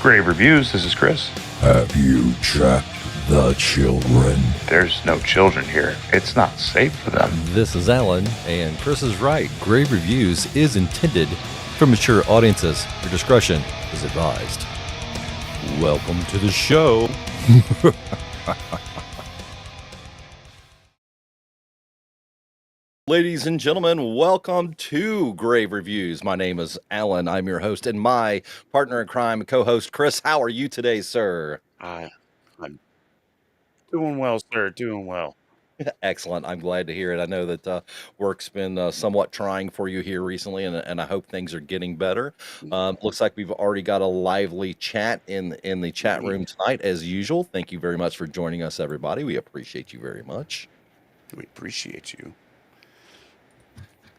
Grave Reviews, this is Chris. Have you checked the children? There's no children here. It's not safe for them. This is Alan, and Chris is right. Grave Reviews is intended for mature audiences. Your discretion is advised. Welcome to the show. Ladies and gentlemen, welcome to Grave Reviews. My name is Alan. I'm your host, and my partner in crime and co-host, Chris. How are you today, sir? I'm doing well, sir. Doing well. Excellent. I'm glad to hear it. I know that work's been somewhat trying for you here recently, and I hope things are getting better. Looks like we've already got a lively chat in the chat room tonight, as usual. Thank you very much for joining us, everybody. We appreciate you very much. We appreciate you.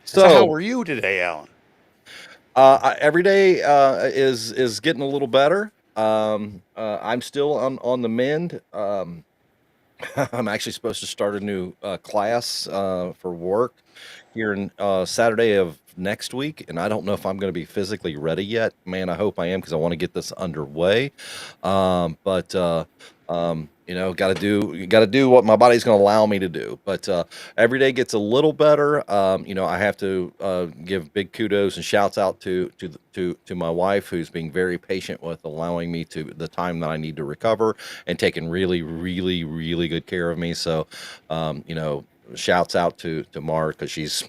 So how are you today, Alan? Every day is getting a little better. I'm still on the mend. I'm actually supposed to start a new class for work here in Saturday of next week, and I don't know if I'm going to be physically ready yet. Man, I hope I am, because I want to get this underway. You know, got to do what my body's going to allow me to do. But every day gets a little better. You know, I have to give big kudos and shouts out to my wife, who's being very patient with allowing me to the time that I need to recover and taking really, really, really good care of me. So, you know, shouts out to Mark, because she's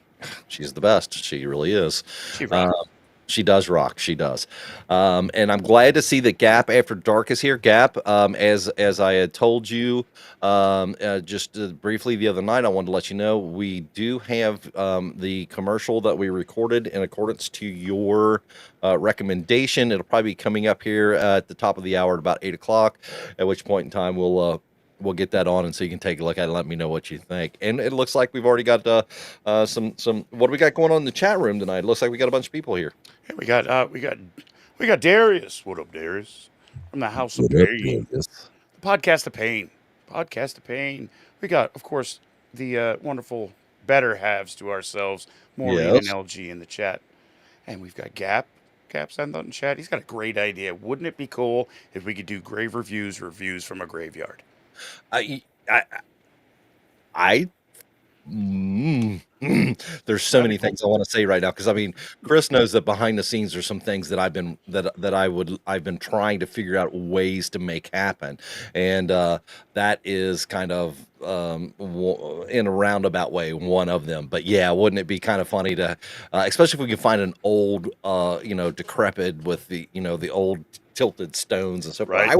the best. She really is. She rocks. She does rock. She does. And I'm glad to see that Gap After Dark is here. Gap, as I had told you just briefly the other night, I wanted to let you know we do have the commercial that we recorded in accordance to your recommendation. It'll probably be coming up here at the top of the hour at about 8 o'clock, at which point in time we'll get that on, and so you can take a look at it and let me know what you think. And it looks like we've already got some what do we got going on in the chat room tonight? It looks like we got a bunch of people here. Hey, we got Darius. What up, Darius? From the House of Pain. The Podcast of Pain. Podcast of Pain. We got, of course, the wonderful better halves to ourselves, Maureen and LG in the chat. And we've got Gap. Gap's on the chat. He's got a great idea. Wouldn't it be cool if we could do grave reviews from a graveyard? There's so many things I want to say right now, because I mean, Chris knows that behind the scenes there's some things that I've been trying to figure out ways to make happen, and that is kind of in a roundabout way one of them. But yeah, wouldn't it be kind of funny to, especially if we can find an old, you know, decrepit with the, you know, the old tilted stones and stuff. Right.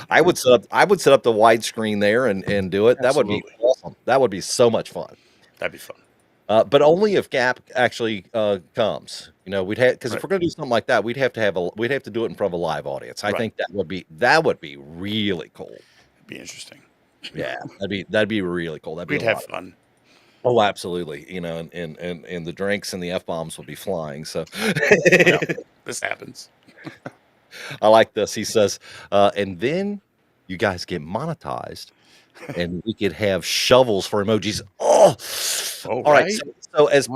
I would set up the widescreen there and do it. Absolutely. That would be awesome. That would be so much fun. That'd be fun. But only if Gap actually comes. You know, we'd have, because if we're going to do something like that, we'd have to do it in front of a live audience. I think that would be really cool. It'd be interesting. Yeah, that'd be really cool. We'd have fun. Oh, absolutely. You know, and the drinks and the F-bombs would be flying. So This happens. I like this. He says, and then you guys get monetized, and we could have shovels for emojis. Oh, all right. So as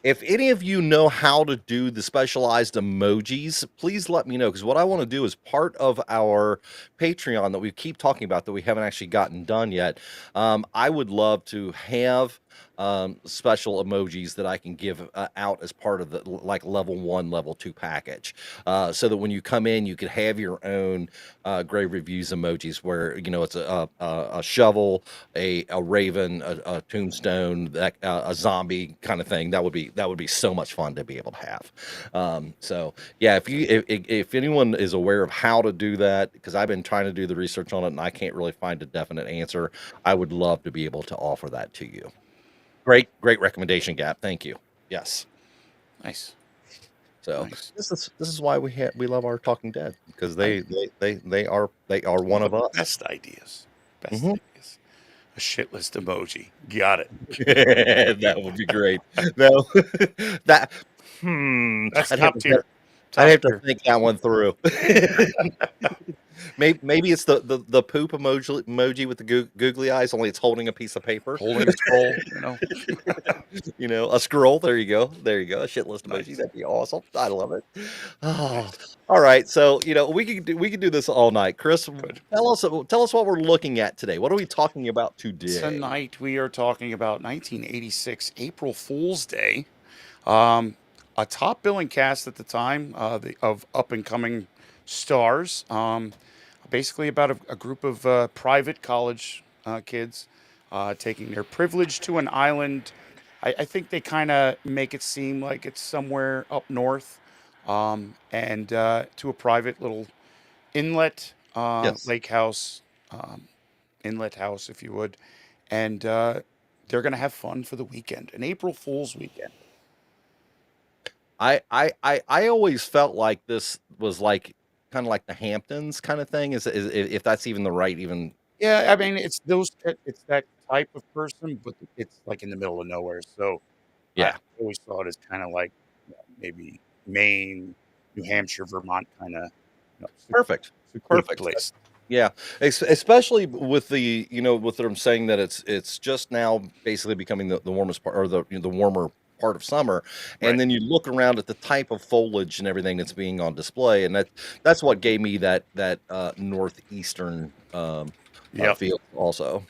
if any of you know how to do the specialized emojis, please let me know, because what I want to do is part of our Patreon that we keep talking about that we haven't actually gotten done yet. I would love to have special emojis that I can give out as part of the like level 1, level 2 package, so that when you come in, you could have your own Grave Reviews emojis, where, you know, it's a shovel, a raven, a tombstone, a zombie kind of thing. That would be so much fun to be able to have. So yeah, if anyone is aware of how to do that, because I've been trying to do the research on it and I can't really find a definite answer, I would love to be able to offer that to you. Great recommendation, Gap. Thank you. Yes. Nice. So this is why we love our Talking Dead, because they are one of us. Best ideas. Ideas. A shit list emoji. Got it. That would be great. No, that's top tier. I'd have to think that one through. Maybe it's the poop emoji with the googly eyes, only it's holding a piece of paper. Holding a scroll, A scroll. There you go. There you go. A shit list emoji. Nice. That'd be awesome. I love it. Oh, all right. So we could do this all night. Chris, Good. tell us what we're looking at today. What are we talking about today? Tonight we are talking about 1986 April Fool's Day. A top billing cast at the time of up and coming stars. Basically about a group of private college kids taking their privilege to an island. I think they kind of make it seem like it's somewhere up north, and to a private little inlet Yes. lake house, inlet house, if you would, and they're gonna have fun for the weekend, an April Fool's weekend. I always felt like this was like kind of like the Hamptons kind of thing. Is if that's even the right even. Yeah, I mean, it's that type of person, but it's like in the middle of nowhere. So I Yeah. always saw it as kind of like maybe Maine, New Hampshire, Vermont, kind of Perfect. secluded Perfect. place. Yeah, especially with with them saying that it's just now basically becoming the warmest part or the warmer part of summer, and Right. then you look around at the type of foliage and everything that's being on display, and that's what gave me that northeastern Yep. feel also.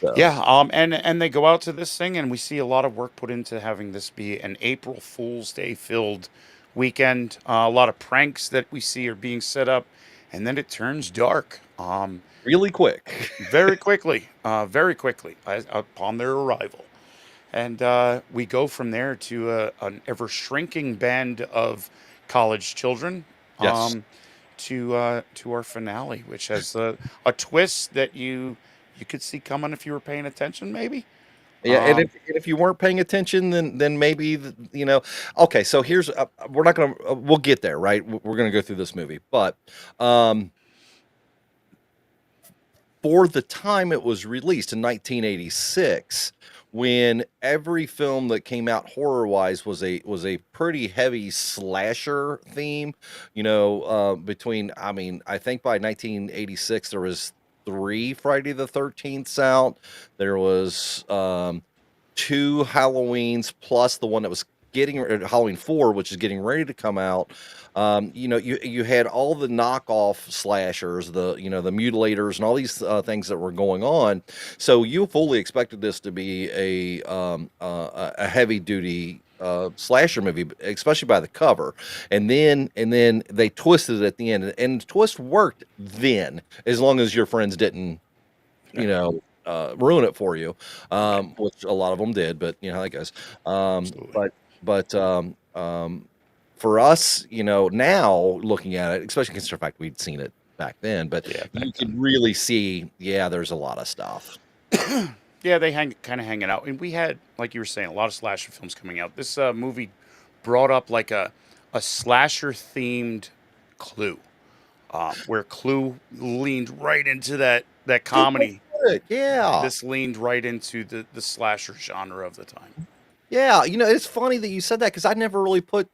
So, Yeah. And they go out to this thing, and we see a lot of work put into having this be an April Fool's Day filled weekend. A lot of pranks that we see are being set up, and then it turns dark. really quick. Very quickly, upon their arrival. And we go from there to an ever shrinking band of college children, Yes. to our finale, which has a twist that you could see coming if you were paying attention, maybe. Yeah, and Um, if you weren't paying attention, then maybe Okay, so here's we're not gonna we'll get there, right? We're gonna go through this movie, but um, for the time it was released in 1986, when every film that came out horror wise was a pretty heavy slasher theme. Between I mean, I think by 1986 there was three Friday the 13th out. There was two Halloweens plus the one that was Halloween 4, which is getting ready to come out. You had all the knockoff slashers, the mutilators, and all these things that were going on. So you fully expected this to be a heavy duty slasher movie, especially by the cover. And then they twisted it at the end, and the twist worked then, as long as your friends didn't ruin it for you, which a lot of them did, but you know how that goes. Absolutely. But for us, now looking at it, especially considering the fact we'd seen it back then, but Yeah, you can really see, yeah, there's a lot of stuff. Yeah, they kind of hanging out, and we had, like you were saying, a lot of slasher films coming out. This movie brought up like a slasher themed Clue, where Clue leaned right into that comedy. Yeah. This leaned right into the slasher genre of the time. Yeah, it's funny that you said that because I never really put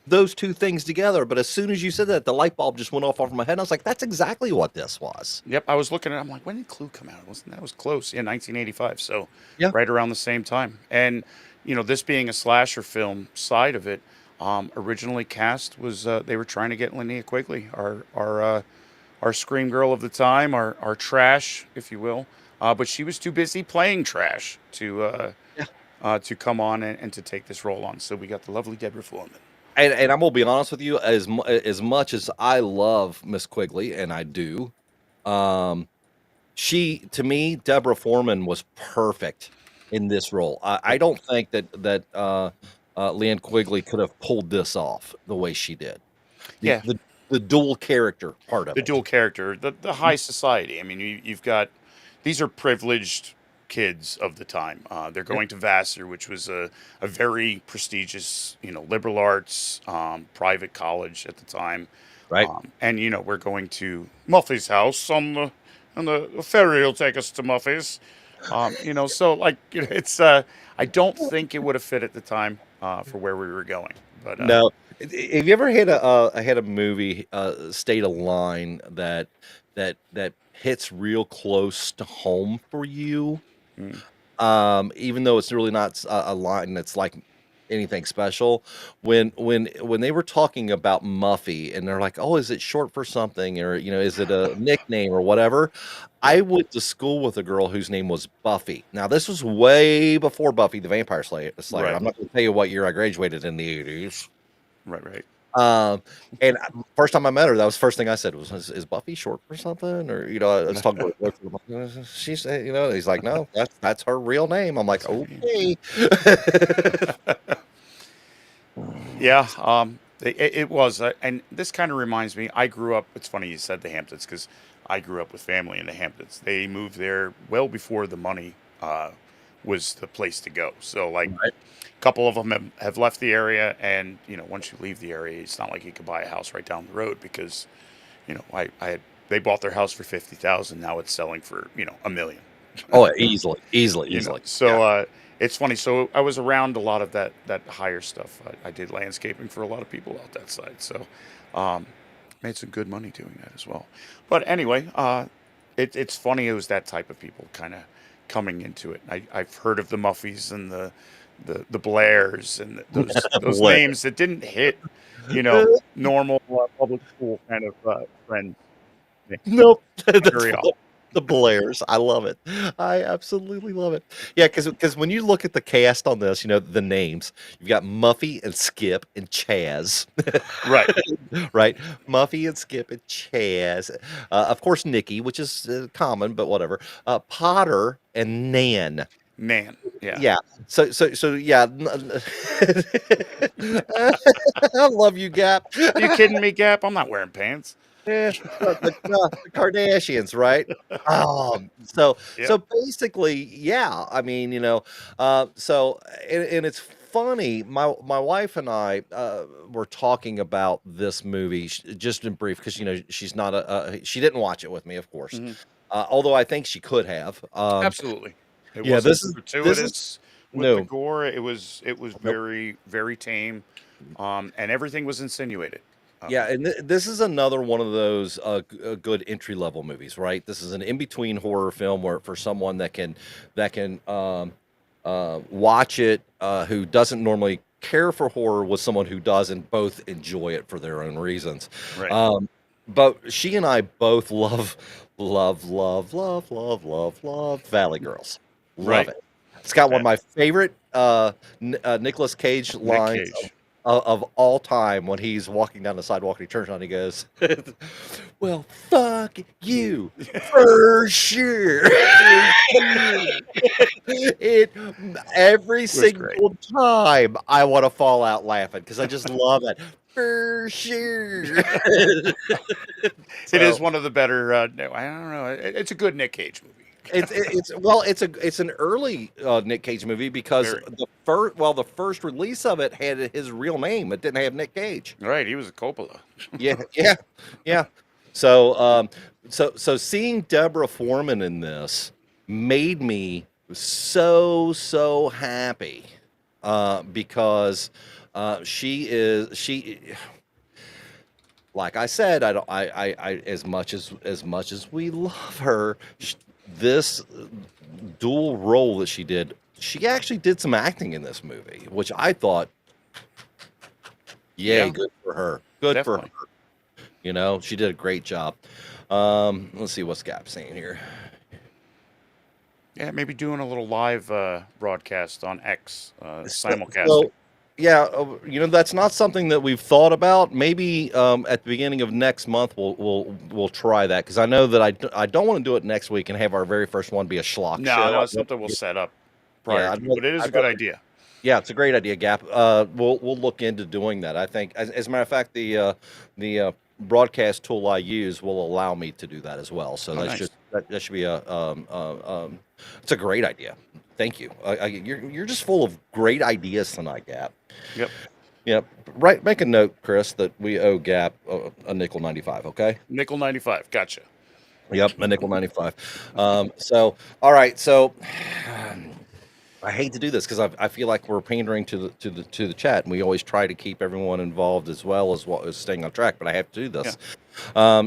those two things together. But as soon as you said that, the light bulb just went off my head. And I was like, that's exactly what this was. Yep, I was looking at it, I'm like, when did Clue come out? That was close. Yeah, 1985. So Yeah. right around the same time. And this being a slasher film side of it, originally cast was they were trying to get Linnea Quigley, our scream girl of the time, our trash, if you will. But she was too busy playing trash to come on and to take this role on. So we got the lovely Deborah Foreman. And I'm gonna be honest with you, as much as I love Miss Quigley, and I do, um, to me, Deborah Foreman was perfect in this role. I don't think that Leanne Quigley could have pulled this off the way she did. The Yeah, the, the dual character part of the it. dual character, the high society. I mean, you've got these are privileged kids of the time. They're Yeah. going to Vassar, which was a very prestigious, liberal arts private college at the time. Right. And we're going to Muffy's house on the ferry will take us to Muffy's. So like it's I don't think it would have fit at the time for where we were going. But No, Have you ever had a movie state a line that hits real close to home for you? Mm. Even though it's really not a line that's like anything special. When they were talking about Muffy and they're like, "Oh, is it short for something, or is it a nickname or whatever?" I Right. went to school with a girl whose name was Buffy. Now this was way before Buffy the Vampire Slayer. Right. I'm not going to tell you what year I graduated in the 80s. Right. Right. Um, and first time I met her, that was the first thing I said was, "Is Buffy short for something?" Or I was talking to her boyfriend, I'm like, she said, he's like, "No, that's her real name." I'm like, That's her name. "Okay." Yeah. It was, and this kind of reminds me. I grew up. It's funny you said the Hamptons because I grew up with family in the Hamptons. They moved there well before the money was the place to go. So like Right. a couple of them have left the area, and once you leave the area, it's not like you could buy a house right down the road because I had they bought their house for 50,000. Now it's selling for a million. Oh, easily. Yeah. So it's funny. So I was around a lot of that higher stuff. I did landscaping for a lot of people out that side. So um, made some good money doing that as well. But anyway, it's funny. It was that type of people kind of coming into it. I've heard of the Muffies and the Blairs and those Blair. names that didn't hit, normal public school kind of friends Nope. That's very often. the Blairs. I love it. I absolutely love it. Yeah, because when you look at the cast on this, the names, you've got Muffy and Skip and Chaz. Right. Right? Muffy and Skip and Chaz. Of course, Nikki, which is common, but whatever. Potter and Nan. Man. Yeah. Yeah. So yeah. I love you, Gap. You kidding me, Gap? I'm not wearing pants. Yeah, the Kardashians, right? So Yep. basically, yeah. I mean, and it's funny. My wife and I were talking about this movie just in brief because she's not she didn't watch it with me, of course. Hmm. Although I think she could have. Absolutely. It Yeah, wasn't this is gratuitous with the no, gore. It was nope. very very tame, and everything was insinuated. Yeah, Um, and this is another one of those good entry level movies, right? This is an in between horror film where for someone that can watch it who doesn't normally care for horror with someone who does and both enjoy it for their own reasons. right. Um, but she and I both love Valley Girls. Love Right. it. It's got one Yeah. of my favorite Nicolas Cage Nick lines Cage. of all time when he's walking down the sidewalk and he turns around and he goes, "Well, fuck you for sure." it every It was great. single time I want to fall out laughing because I just love it for sure. It is So one of the better. No, I don't know. It's a good Nick Cage movie. it's an early Nick Cage movie because Very. the first release of it had his real name. It didn't have Nick Cage. Right. He was a Coppola. Yeah. So seeing Deborah Foreman in this made me so happy because she like I said, I don't I as much as we love her, this dual role that she actually did some acting in this movie, which I thought, yay, Yeah. good for her. Good for her. Definitely. She did a great job. Let's see what's Gap saying here. Yeah. Maybe doing a little live broadcast on X, So, simulcasting. yeah, that's not something that we've thought about. Maybe at the beginning of next month we'll try that because I know that I don't want to do it next week and have our very first one be a schlock No, show. no, it's something we'll set up prior Yeah, to, but it is a I'd good rather idea. yeah, it's a great idea, Gap. We'll look into doing that. I think, as a matter of fact, the broadcast tool I use will allow me to do that as well. So Oh, that's nice. just that should be it's a great idea. Thank you. You're just full of great ideas tonight, Gap. Yep. Yep. Right. Make a note, Chris, that we owe Gap a nickel 95. Okay. Nickel 95. Gotcha. Yep, a nickel 95. So all right. So I hate to do this because I feel like we're pandering to the chat, and we always try to keep everyone involved as well as what is staying on track. But I have to do Yeah. this.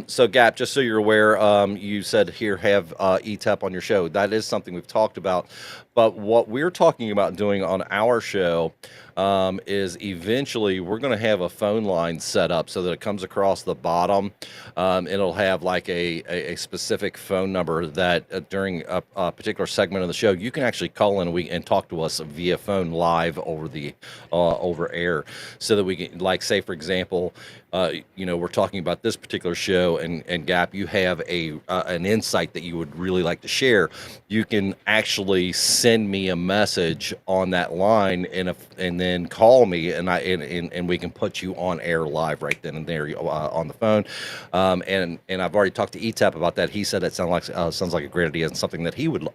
So Gap, just so you're aware, you said here have ETAP on your show. That is something we've talked about. But what we're talking about doing on our show is eventually we're going to have a phone line set up so that it comes across the bottom. It'll have like a specific phone number that during a particular segment of the show, you can actually call in and talk to us via phone live over the over air, so that we can, like, say for example, we're talking about this particular show, and Gap, you have an insight that you would really like to share. You can actually send me a message on that line, and then call me, and we can put you on air live right then and there on the phone. And I've already talked to ETAP about that. He said that sounds like a great idea and something that he would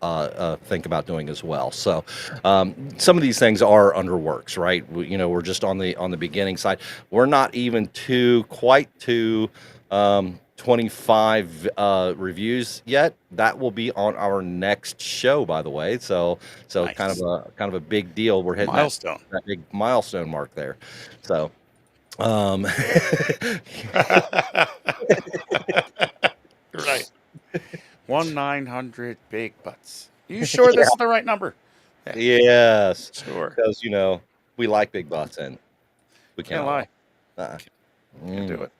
think about doing as well. So some of these things are under works, right? We're just on the beginning side. We're not even quite to 25 reviews yet. That will be on our next show, by the way. So Nice. kind of a big deal. We're hitting Milestone. that big milestone mark there. So Right. 1-900 big butts. You sure this is the right number? Yes, Sure. because we like big butts, and we Can't can't lie. Can't Do it.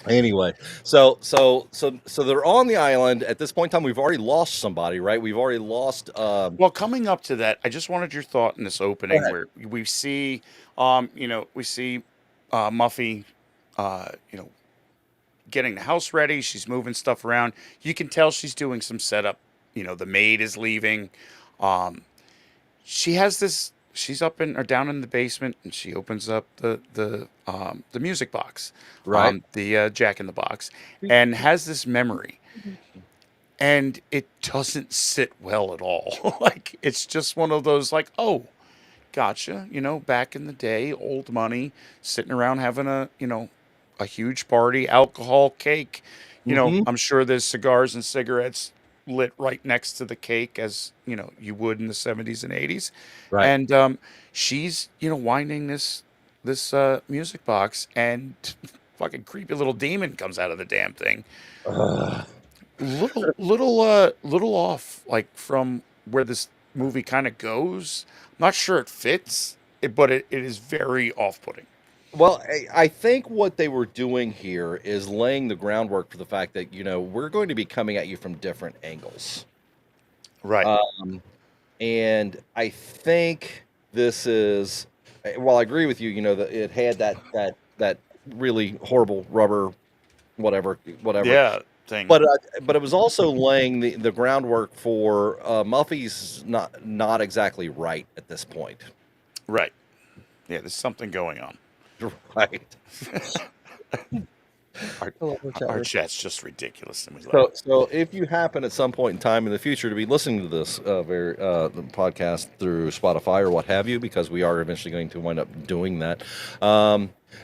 Anyway, so they're on the island at this point in time. We've already lost somebody, right? We've already lost. Well, coming up to that, I just wanted your thought in this opening ahead. where we see, Muffy, getting the house ready. She's moving stuff around. You can tell she's doing some setup. The maid is leaving. She has this. She's up in or down in the basement, and she opens up the music box, Right. the Jack in the Box, and has this memory, and it doesn't sit well at all. Like, it's just one of those, like, oh, gotcha. Back in the day, old money, sitting around having a huge party, alcohol, cake. Mhm. I'm sure there's cigars and cigarettes lit right next to the cake, as you would in the 70s and 80s. Right. And she's winding this music box, and fucking creepy little demon comes out of the damn thing. Ugh. Little off, like, from where this movie kind of goes. Not sure it fits, but it is very off-putting. Well, I think what they were doing here is laying the groundwork for the fact that we're going to be coming at you from different angles. Right. And I think this is, well, I agree with you, that it had that really horrible rubber, whatever. Yeah, thing. But it was also laying the groundwork for Muffy's not exactly right at this point. Right. Yeah, there's something going on. Right. Our chat's just ridiculous. And we love it. So if you happen at some point in time in the future to be listening to this the podcast through Spotify or what have you, because we are eventually going to wind up doing that,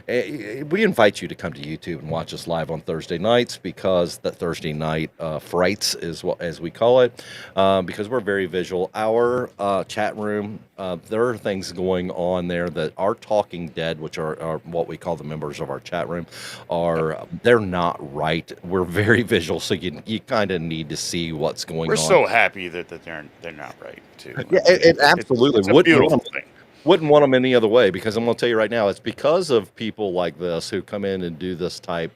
we invite you to come to YouTube and watch us live on Thursday nights, because the Thursday night frights is what, as we call it, because we're very visual. Our chat room, there are things going on there that are talking dead, which are what we call the members of our chat room, they're not right. We're very visual, so you kind of need to see what's going on. We're so happy that they're not right too. Yeah, it absolutely it's a beautiful thing. Wouldn't want them any other way, because I'm going to tell you right now, it's because of people like this who come in and do this type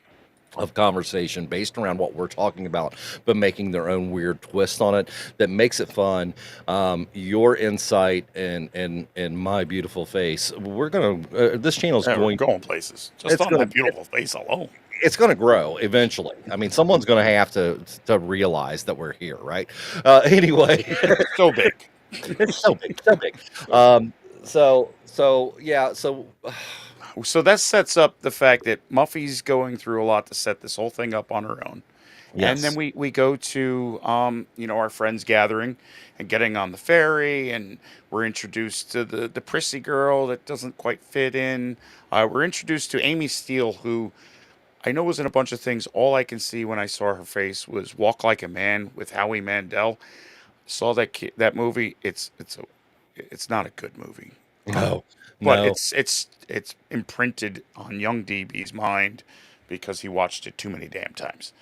of conversation based around what we're talking about, but making their own weird twist on it that makes it fun. Your insight and my beautiful face, we're gonna this channel's we're going places just on that beautiful face alone. It's going to grow eventually. I mean, someone's going to have to realize that we're here, right? Anyway, it's so big. It's so big, so big. So that sets up the fact that Muffy's going through a lot to set this whole thing up on her own. Yes. And then we go to our friends gathering and getting on the ferry, and we're introduced to the prissy girl that doesn't quite fit in. We're introduced to Amy Steele, who I know was in a bunch of things. All I can see when I saw her face was Walk Like a Man with Howie Mandel. Saw that movie. It's it's not a good movie. No, But no. it's imprinted on young DB's mind because he watched it too many damn times.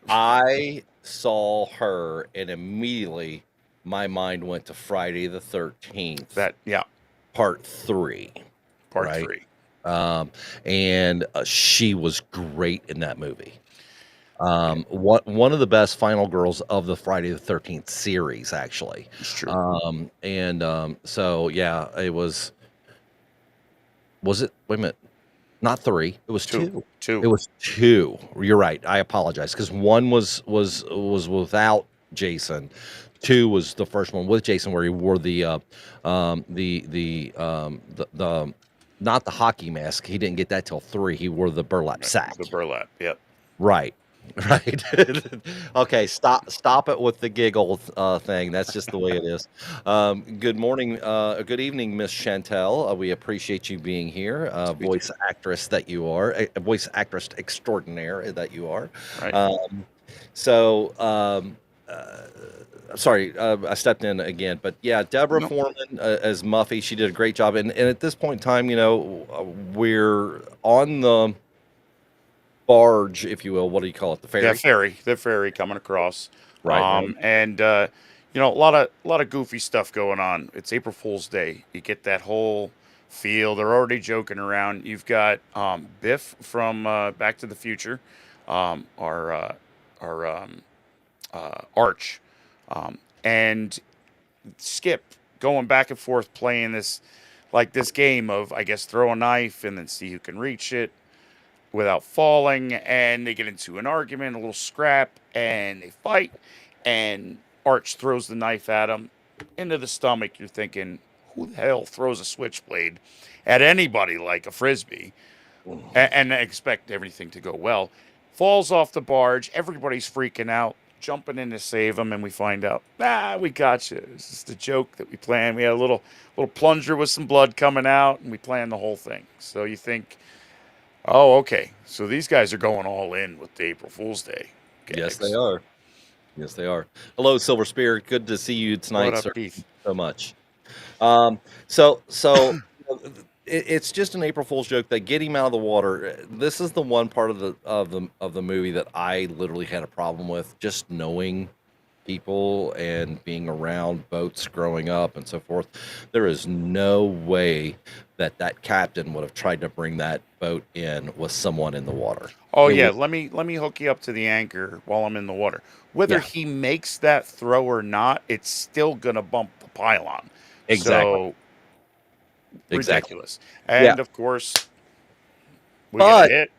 I saw her, and immediately my mind went to Friday the 13th, That yeah, part 3, part right? 3. And she was great in that movie. One of the best final girls of the Friday the 13th series, actually. It's true. So yeah, it was it? Wait a minute, not 3. It was 2. It 2. was 2. You're right. I apologize because one was without Jason. 2 was the first one with Jason, where he wore the not the hockey mask. He didn't get that till 3. He wore the burlap sack. The burlap. Yep. Right. Right. Okay, stop it with the giggle thing. That's just the way it is. Good morning, good evening, Miss Chantel. We appreciate you being here. Voice actress that you are, a voice actress extraordinaire that you are. Right. So, sorry, I stepped in again, but yeah, Deborah No. Foreman as Muffy, she did a great job. And at this point in time, we're on the barge, if you will. What do you call it? The ferry? Yeah, the ferry coming across. Right. And a lot of goofy stuff going on. It's April Fool's Day. You get that whole feel. They're already joking around. You've got Biff from Back to the Future, our Arch, and Skip going back and forth playing this game of, I guess, throw a knife and then see who can reach it without falling, and they get into an argument, a little scrap, and they fight, and Arch throws the knife at him into the stomach. You're thinking, who the hell throws a switchblade at anybody like a frisbee and expect everything to go well? Falls off the barge, everybody's freaking out, jumping in to save him, and we find out, we got you. It's just a joke that we planned. We had a little plunger with some blood coming out, and we planned the whole thing. So you think, oh, okay. So these guys are going all in with the April Fool's Day gags. Yes, they are. Yes, they are. Hello, Silver Spear. Good to see you tonight, What up, sir. Keith? So much. So it's just an April Fool's joke. They get him out of the water. This is the one part of the movie that I literally had a problem with, just knowing people and being around boats growing up and so forth. There is no way that captain would have tried to bring that boat in with someone in the water. Oh yeah, let me hook you up to the anchor while I'm in the water. Whether Yeah. he makes that throw or not, it's still gonna bump the pylon. Exactly. So Exactly. ridiculous. And Yeah. of course, we But- get a hit.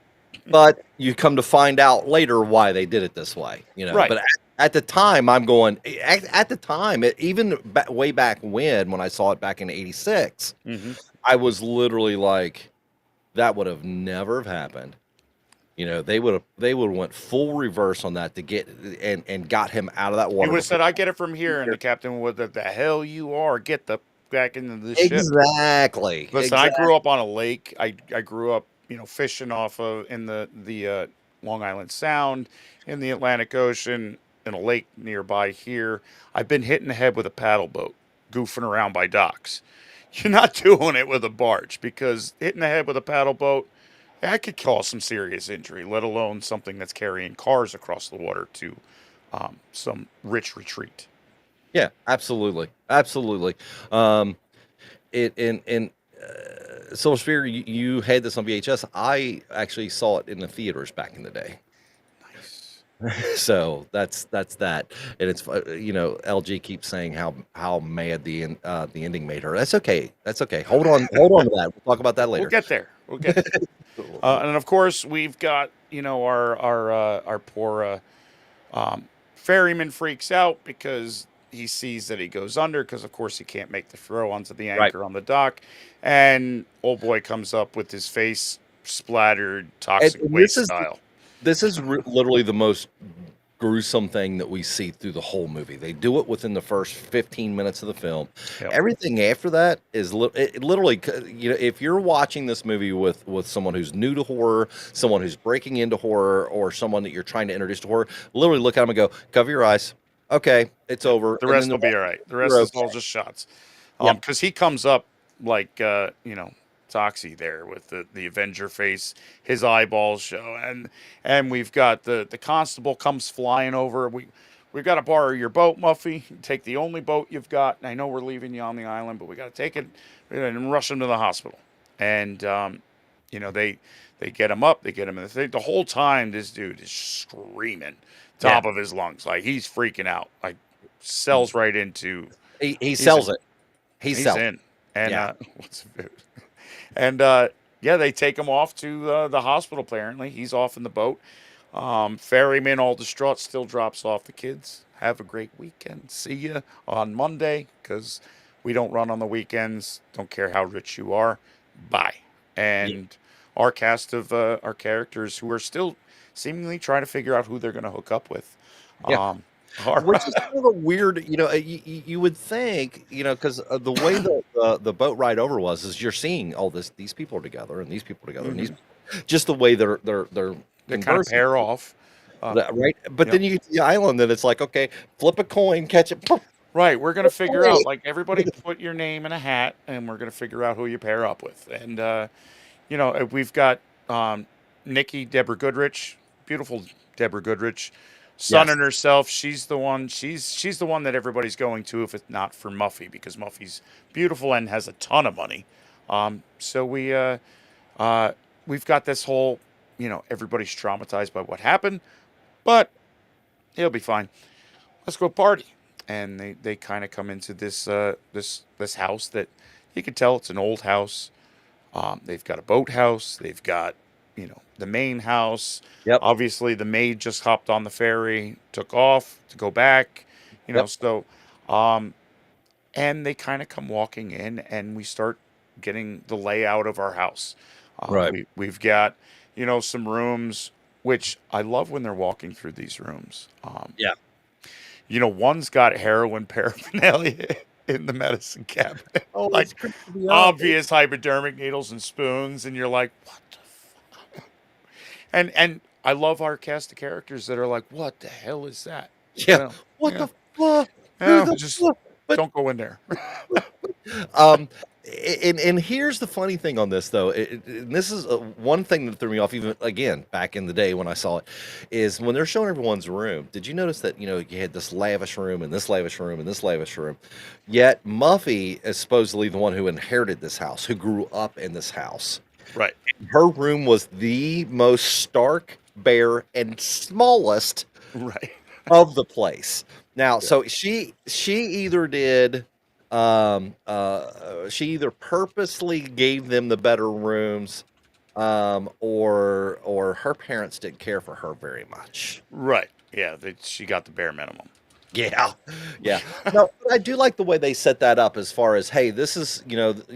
But you come to find out later why they did it this way, Right. But at the time, I'm going. At the time, even way back when I saw it back in '86, I was literally like, that would have never have happened. They would have went full reverse on that to get and got him out of that water. He would have said, "I get it from here," and the captain would have, "The hell you are! Get the back into the ship." Exactly. Listen, I grew up on a lake. I grew up, fishing off of in the Long Island Sound, in the Atlantic Ocean, in a lake nearby here. I've been hit in the head with a paddle boat, goofing around by docks. You're not doing it with a barge, because hitting the head with a paddle boat, that could cause some serious injury, let alone something that's carrying cars across the water to some rich retreat. Yeah, absolutely, absolutely. Silver Spear, you had this on VHS. I actually saw it in the theaters back in the day. Nice. So that's that, and it's LG keeps saying how mad the ending made her. That's okay. That's okay. Hold on to that. We'll talk about that later. We'll get there. And of course, we've got our poor ferryman freaks out because he sees that he goes under, because of course he can't make the throw onto the anchor on the dock, and old boy comes up with his face splattered toxic waste style. This is literally the most gruesome thing that we see through the whole movie. They do it within the first 15 minutes of the film. Yep. Everything after that is literally, if you're watching this movie with someone who's new to horror, someone who's breaking into horror, or someone that you're trying to introduce to horror, literally look at them and go, cover your eyes. Okay, it's over. The rest will be all right. The rest is all just shots. Yep. Because he comes up like Toxie there with the Avenger face, his eyeballs show, and we've got the constable comes flying over. We've got to borrow your boat, Muffy. Take the only boat you've got. And I know we're leaving you on the island, but we got to take it and rush him to the hospital. And they get him up, they get him in the thing. The whole time, this dude is screaming, top of his lungs, like he's freaking out, like sells right into. He sells it. He's in, and Yeah. and they take him off to the hospital. Apparently, he's off in the boat. Ferryman, all distraught, still drops off the kids. Have a great weekend. See you on Monday, because we don't run on the weekends. Don't care how rich you are. Bye. And our cast of our characters who are still seemingly trying to figure out who they're going to hook up with. Which is kind of a weird, you would think, because the way the boat ride over is you're seeing all these people are together and these people are together and these, just the way they're they kind of pair off, right? But then you get to the island and it's like, okay, flip a coin, catch it. Right, we're gonna figure out, like, everybody put your name in a hat, and we're gonna figure out who you pair up with. And we've got Nikki Deborah Goodrich, beautiful Deborah Goodrich, sunning herself. She's the one. She's the one that everybody's going to, if it's not for Muffy, because Muffy's beautiful and has a ton of money. So we've got this whole, everybody's traumatized by what happened, but he'll be fine. Let's go party. And they kind of come into this house that you can tell it's an old house. They've got a boathouse. They've got, the main house. Yep. Obviously, the maid just hopped on the ferry, took off to go back. So, and they kind of come walking in, and we start getting the layout of our house. Right. We've got, some rooms, which I love when they're walking through these rooms. One's got heroin paraphernalia in the medicine cabinet. Oh, like obvious hypodermic needles and spoons, and you're like, what the fuck? And I love our cast of characters that are like, what the hell is that? Yeah. What the fuck? Don't go in there. And here's the funny thing on this, though. And this is one thing that threw me off, even again back in the day when I saw it, is when they're showing everyone's room. Did you notice that you had this lavish room and this lavish room and this lavish room, yet Muffy is supposedly the one who inherited this house, who grew up in this house. Right. Her room was the most stark, bare, and smallest of the place. Now, so she either did. She either purposely gave them the better rooms, or her parents didn't care for her very much. Right. Yeah. She got the bare minimum. Yeah. No, but I do like the way they set that up as far as, hey, this is, this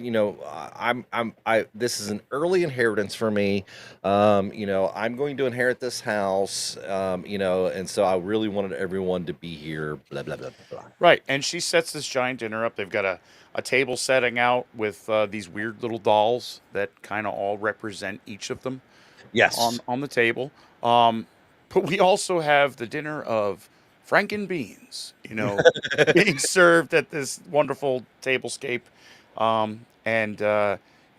is an early inheritance for me. I'm going to inherit this house, and so I really wanted everyone to be here, blah, blah, blah, blah, blah. Right. And she sets this giant dinner up. They've got a table setting out with these weird little dolls that kind of all represent each of them. Yes. On the table. But we also have the dinner of Franken beans, being served at this wonderful tablescape.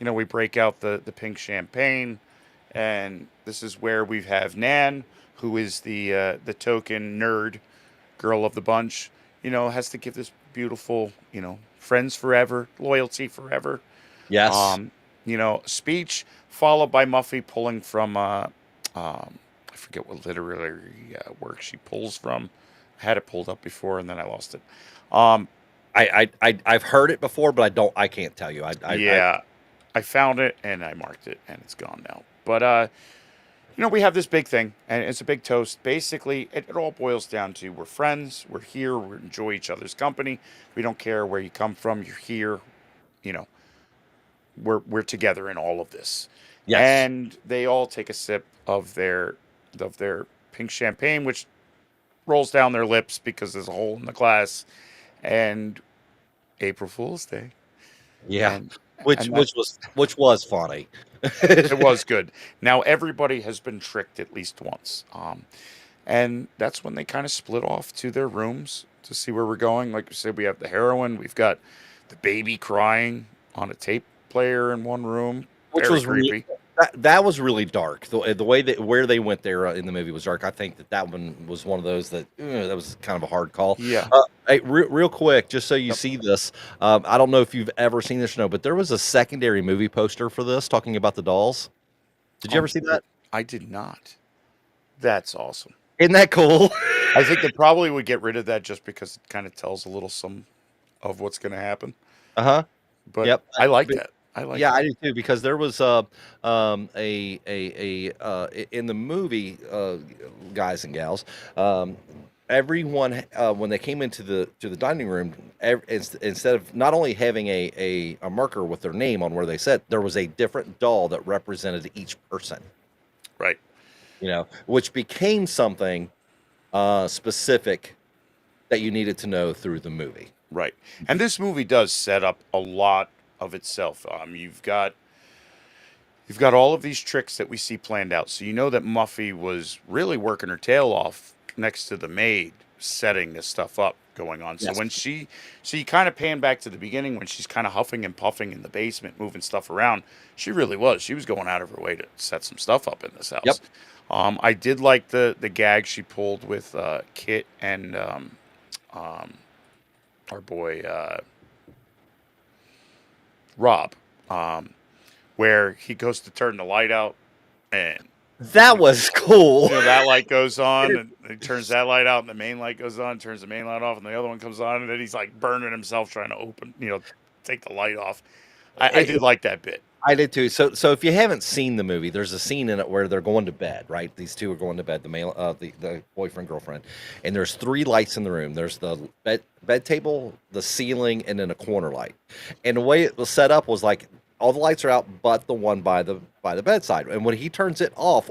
We break out the pink champagne, and this is where we have Nan, who is the token nerd girl of the bunch, has to give this beautiful, friends forever, loyalty forever. Yes. Speech, followed by Muffy pulling from, I forget what literary work she pulls from. I had it pulled up before and then I lost it. I've heard it before, but I can't tell you. I found it and I marked it and it's gone now. But we have this big thing and it's a big toast. Basically, it all boils down to we're friends, we're here, we enjoy each other's company. We don't care where you come from, you're here. We're together in all of this. Yes. And they all take a sip of their pink champagne, which rolls down their lips because there's a hole in the glass, and April Fool's Day. Yeah, which was funny. It was good. Now everybody has been tricked at least once, and that's when they kind of split off to their rooms to see where we're going. Like we said, we have the heroine, we've got the baby crying on a tape player in one room, which very was creepy. That was really dark. The way that where they went there in the movie was dark. I think that one was one of those that that was kind of a hard call. Yeah. Hey, real quick, just so you see this, I don't know if you've ever seen this or no, but there was a secondary movie poster for this talking about the dolls. Did you ever see that? I did not. That's awesome. Isn't that cool? I think they probably would get rid of that just because it kind of tells a little some of what's going to happen. Uh-huh. But Yep. I like that. Yeah, I do too, because there was in the movie, guys and gals, everyone when they came into the dining room, instead of not only having a marker with their name on where they sat, there was a different doll that represented each person. Right. Which became something specific that you needed to know through the movie. Right. And this movie does set up a lot of itself. You've got all of these tricks that we see planned out. So you know that Muffy was really working her tail off next to the maid, setting this stuff up going on. Yes. So you kind of pan back to the beginning when she's kind of huffing and puffing in the basement, moving stuff around. She really was. She was going out of her way to set some stuff up in this house. Yep. I did like the gag she pulled with Kit and our boy Rob, where he goes to turn the light out, and that was cool. That light goes on, and he turns that light out, and the main light goes on, turns the main light off, and the other one comes on, and then he's like burning himself trying to take the light off. I did like that bit. I did too. So if you haven't seen the movie, there's a scene in it where they're going to bed, right? These two are going to bed, the boyfriend, girlfriend, and there's 3 lights in the room. There's the bed table, the ceiling, and then a corner light. And the way it was set up was like all the lights are out, but the one by the bedside. And when he turns it off,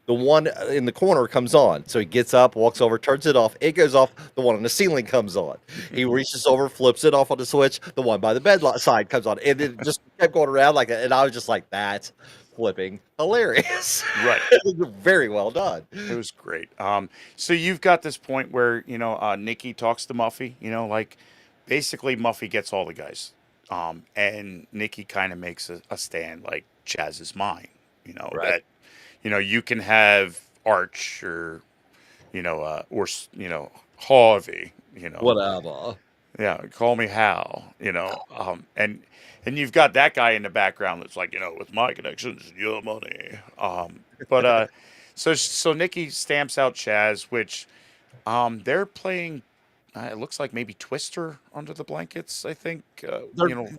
the one in the corner comes on. So he gets up, walks over, turns it off. It goes off. The one on the ceiling comes on. He reaches over, flips it off on the switch. The one by the bed side comes on. And it just kept going around like that. And I was just like, that's flipping hilarious. Right. Very well done. It was great. So you've got this point where, Nikki talks to Muffy, like basically Muffy gets all the guys. And Nikki kind of makes a stand like Chaz is mine, Right. that you can have Arch or Harvey, Whatever. yeah, call me Hal, and you've got that guy in the background that's like, with my connections, your money. So Nikki stamps out Chaz, which they're playing. It looks like maybe Twister under the blankets. I think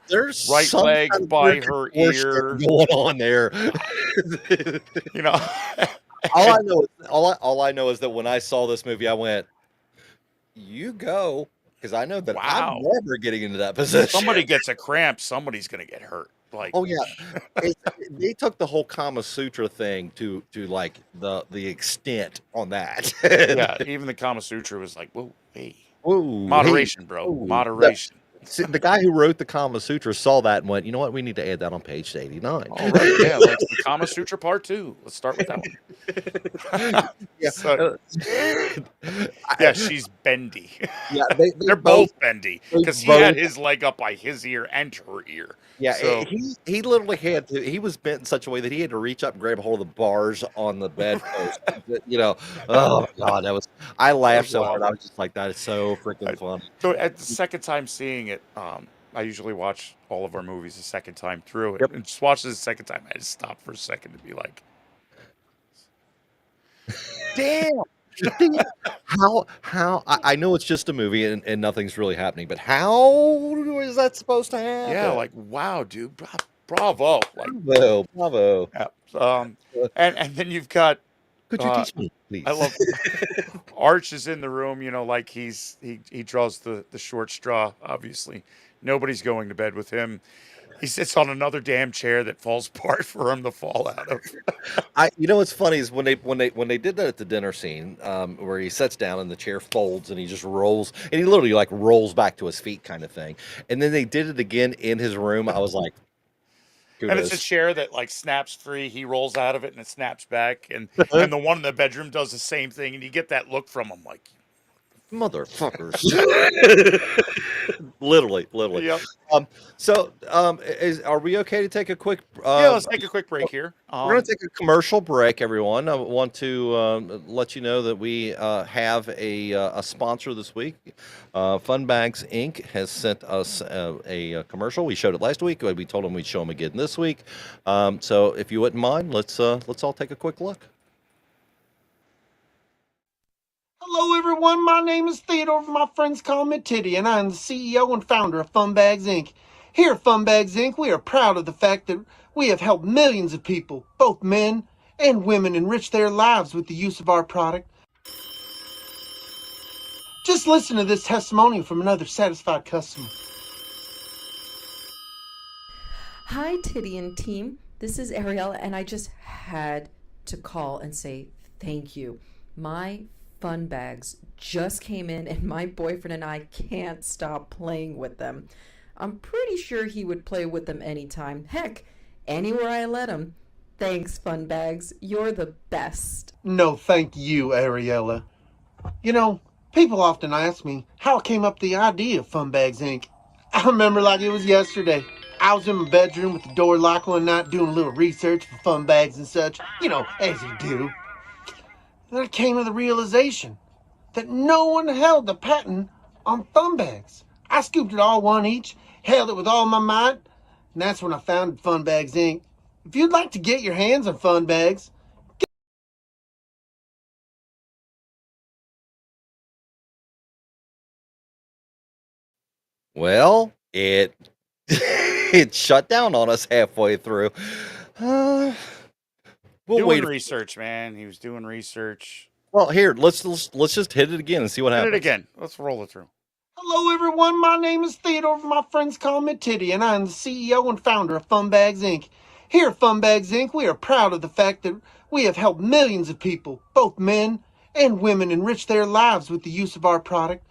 There's right some leg kind of by weird her contortion ear. going on there. All I know is that when I saw this movie, I went, "You go," because I know that Wow. I'm never getting into that position. Somebody gets a cramp, somebody's gonna get hurt. Like, Oh yeah, they took the whole Kama Sutra thing to like the extent on that. yeah, even the Kama Sutra was like, whoa, hey, Whoa, moderation, bro, whoa. moderation. See, the guy who wrote the Kama Sutra saw that and went, "You know what? We need to add that on page 89." All right, yeah, like the Kama Sutra part 2. Let's start with that one. Yeah. So, yeah, she's bendy. Yeah, They're both bendy because he both- had his leg up by his ear and her ear. Yeah, So- he literally had to. He was bent in such a way that he had to reach up and grab a hold of the bars on the bedpost. Oh god, that was. I laughed so hard. I was just like, that is so freaking funny. So at the second time seeing it, I usually watch all of our movies the second time through it. Yep. And just watch this the second time. I had to stop for a second to be like, Damn. How I know it's just a movie and nothing's really happening, but how is that supposed to happen? yeah, like, wow, dude, bravo. Like, bravo. yeah. And then you've got, Could you teach me, please? I love Arch is in the room, like he draws the short straw, obviously. Nobody's going to bed with him. He sits on another damn chair that falls apart for him to fall out of. What's funny is when they did that at the dinner scene, where he sits down and the chair folds and he just rolls and he literally like rolls back to his feet kind of thing. And then they did it again in his room. I was like, and it's a chair that like snaps free. He rolls out of it and it snaps back. And the one in the bedroom does the same thing. And you get that look from him like, motherfuckers. Literally. Yep. Are we okay to take a quick? Yeah, let's take a quick break here. We're going to take a commercial break, everyone. I want to let you know that we have a sponsor this week. Funbags Inc. has sent us a commercial. We showed it last week. We told them we'd show them again this week. So if you wouldn't mind, let's all take a quick look. Hello, everyone. My name is Theodore. My friends call me Titty, and I'm the CEO and founder of Funbags Inc. Here at Funbags Inc., we are proud of the fact that we have helped millions of people, both men and women, enrich their lives with the use of our product. Just listen to this testimonial from another satisfied customer. Hi, Titty and team. This is Ariel, and I just had to call and say thank you. My fun bags just came in, and my boyfriend and I can't stop playing with them. I'm pretty sure he would play with them anytime. Heck, anywhere I let him. Thanks, fun bags. You're the best. No, thank you, Ariella. You know, people often ask me how I came up with the idea of Funbags Inc. I remember like it was yesterday. I was in my bedroom with the door locked one night doing a little research for fun bags and such, as you do. Then I came to the realization that no one held the patent on fun bags. I scooped it all one each, held it with all my might, and that's when I founded Funbags Inc. If you'd like to get your hands on fun bags, Well, it it shut down on us halfway through. We'll doing wait. research, man. He was doing research. Well, here, let's just hit it again and see what happens. Hit it again. Let's roll it through. hello everyone, my name is Theodore. My friends call me Titty, and I'm the CEO and founder of Funbags Inc. Here at Funbags Inc., we are proud of the fact that we have helped millions of people, both men and women, enrich their lives with the use of our product.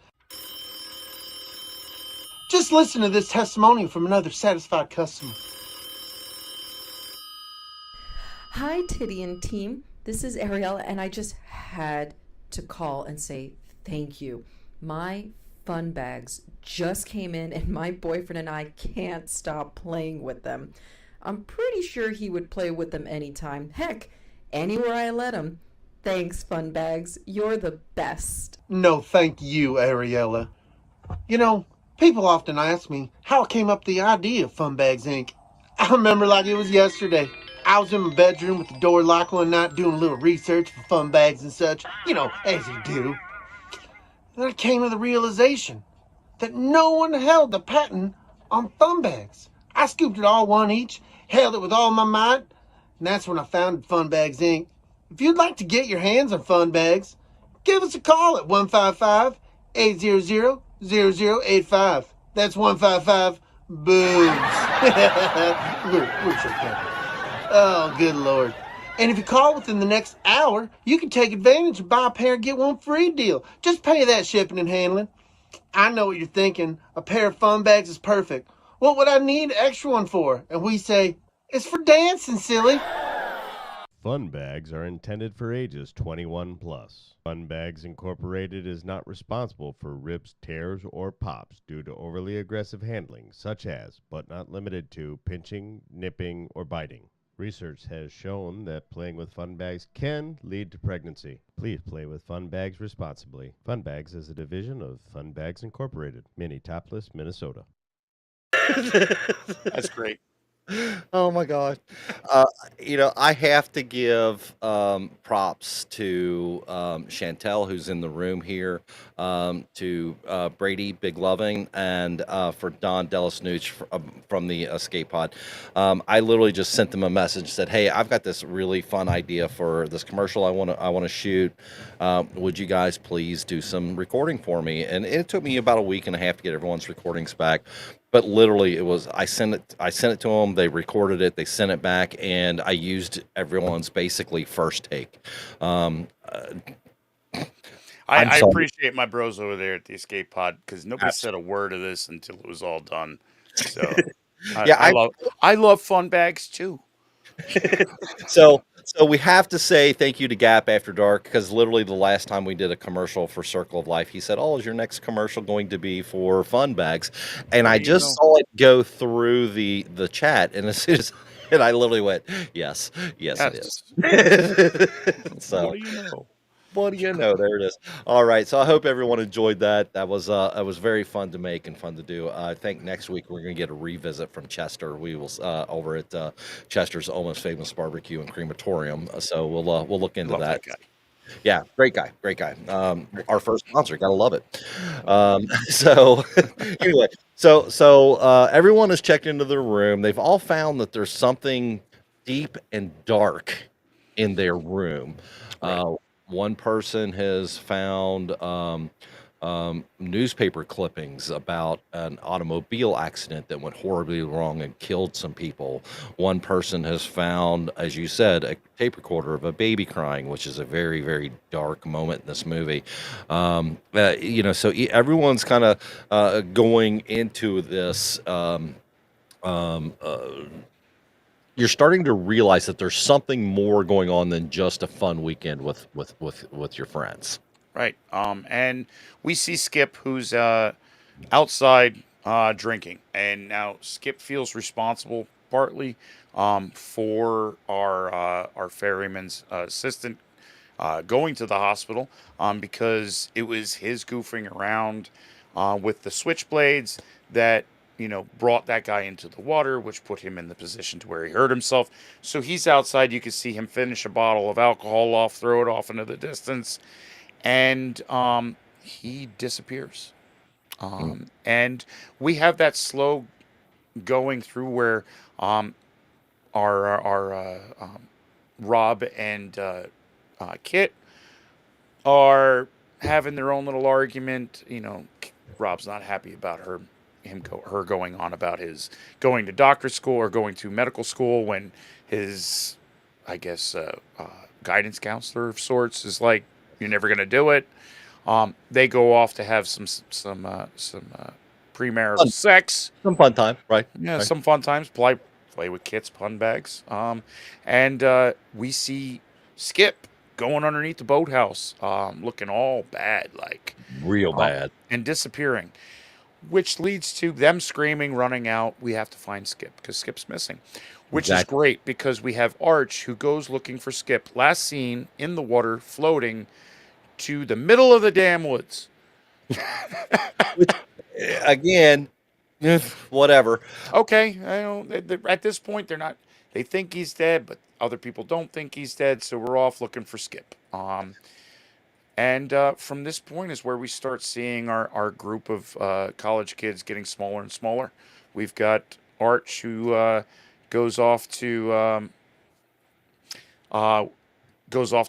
Just listen to this testimonial from another satisfied customer. Hi, Titty and team. This is Ariel, and I just had to call and say thank you. My fun bags just came in, and my boyfriend and I can't stop playing with them. I'm pretty sure he would play with them anytime. Heck, anywhere I let him. Thanks, fun bags. You're the best. No, thank you, Ariella. You know, people often ask me how I came up with the idea of Funbags Inc. I remember like it was yesterday. I was in my bedroom with the door locked one night doing a little research for fun bags and such, as you do. Then I came to the realization that no one held the patent on fun bags. I scooped it all one each, held it with all my might, and that's when I founded Funbags Inc. If you'd like to get your hands on fun bags, give us a call at 155-800-0085. That's 155 boobs. we're so happy. Oh, good Lord. And if you call within the next hour, you can take advantage of buy a pair and get one free deal. Just pay that shipping and handling. I know what you're thinking. A pair of fun bags is perfect. What would I need an extra one for? And we say, it's for dancing, silly. Fun bags are intended for ages 21 plus. Fun Bags Incorporated is not responsible for rips, tears, or pops due to overly aggressive handling, such as, but not limited to, pinching, nipping, or biting. Research has shown that playing with fun bags can lead to pregnancy. Please play with fun bags responsibly. Fun Bags is a division of Fun Bags Incorporated, Minneapolis, Minnesota. That's great. Oh my God. I have to give props to Chantel, who's in the room here, to Brady Big Loving, and for Don Delasnooch from the Escape Pod. I literally just sent them a message, said, "Hey, I've got this really fun idea for this commercial I want to shoot. Would you guys please do some recording for me?" And it took me about a week and a half to get everyone's recordings back. But literally, it was I sent it to them. They recorded it. They sent it back, and I used everyone's basically first take. I appreciate my bros over there at the Escape Pod because nobody said a word of this until it was all done. So Yeah, I love fun bags too. So we have to say thank you to Gap After Dark, because literally the last time we did a commercial for Circle of Life, he said, "Oh, is your next commercial going to be for Fun Bags?" And I just saw it go through the chat, and as soon as and I literally went, "Yes, yes, it is." So What do you know? what do you know? There it is. All right. So I hope everyone enjoyed that. That was very fun to make and fun to do. I think next week we're gonna get a revisit from Chester. We will over at Chester's Almost Famous Barbecue and Crematorium. So we'll look into Love that. that guy. Yeah, great guy, great guy. Our first sponsor, gotta love it. So anyway, so everyone has checked into their room. They've all found that there's something deep and dark in their room. Right. One person has found newspaper clippings about an automobile accident that went horribly wrong and killed some people. One person has found, as you said, a tape recorder of a baby crying, which is a very, very dark moment in this movie. So everyone's kind of going into this. You're starting to realize that there's something more going on than just a fun weekend with your friends. Right. And we see Skip, who's outside drinking, and now Skip feels responsible partly for our ferryman's assistant going to the hospital because it was his goofing around with the switchblades that brought that guy into the water, which put him in the position to where he hurt himself. So he's outside. You can see him finish a bottle of alcohol off, throw it off into the distance, and he disappears. And we have that slow going through where our Rob and Kit are having their own little argument. Rob's not happy about her going on about his going to doctor school or going to medical school when his, I guess, guidance counselor of sorts is like, "You're never gonna do it." They go off to have some premarital sex. Some fun time, right? Yeah, Right. some fun times. Play with Kit's pun bags. And we see Skip going underneath the boathouse, looking all bad, like Real bad. and disappearing, which leads to them screaming, running out. We have to find Skip because Skip's missing, which is Exactly. great because we have Arch who goes looking for Skip. Last seen in the water, floating to the middle of the damn woods. Again, whatever. Okay, I know at this point they're not. They think he's dead, but other people don't think he's dead. So we're off looking for Skip. And from this point is where we start seeing our group of college kids getting smaller and smaller. We've got Arch who goes off to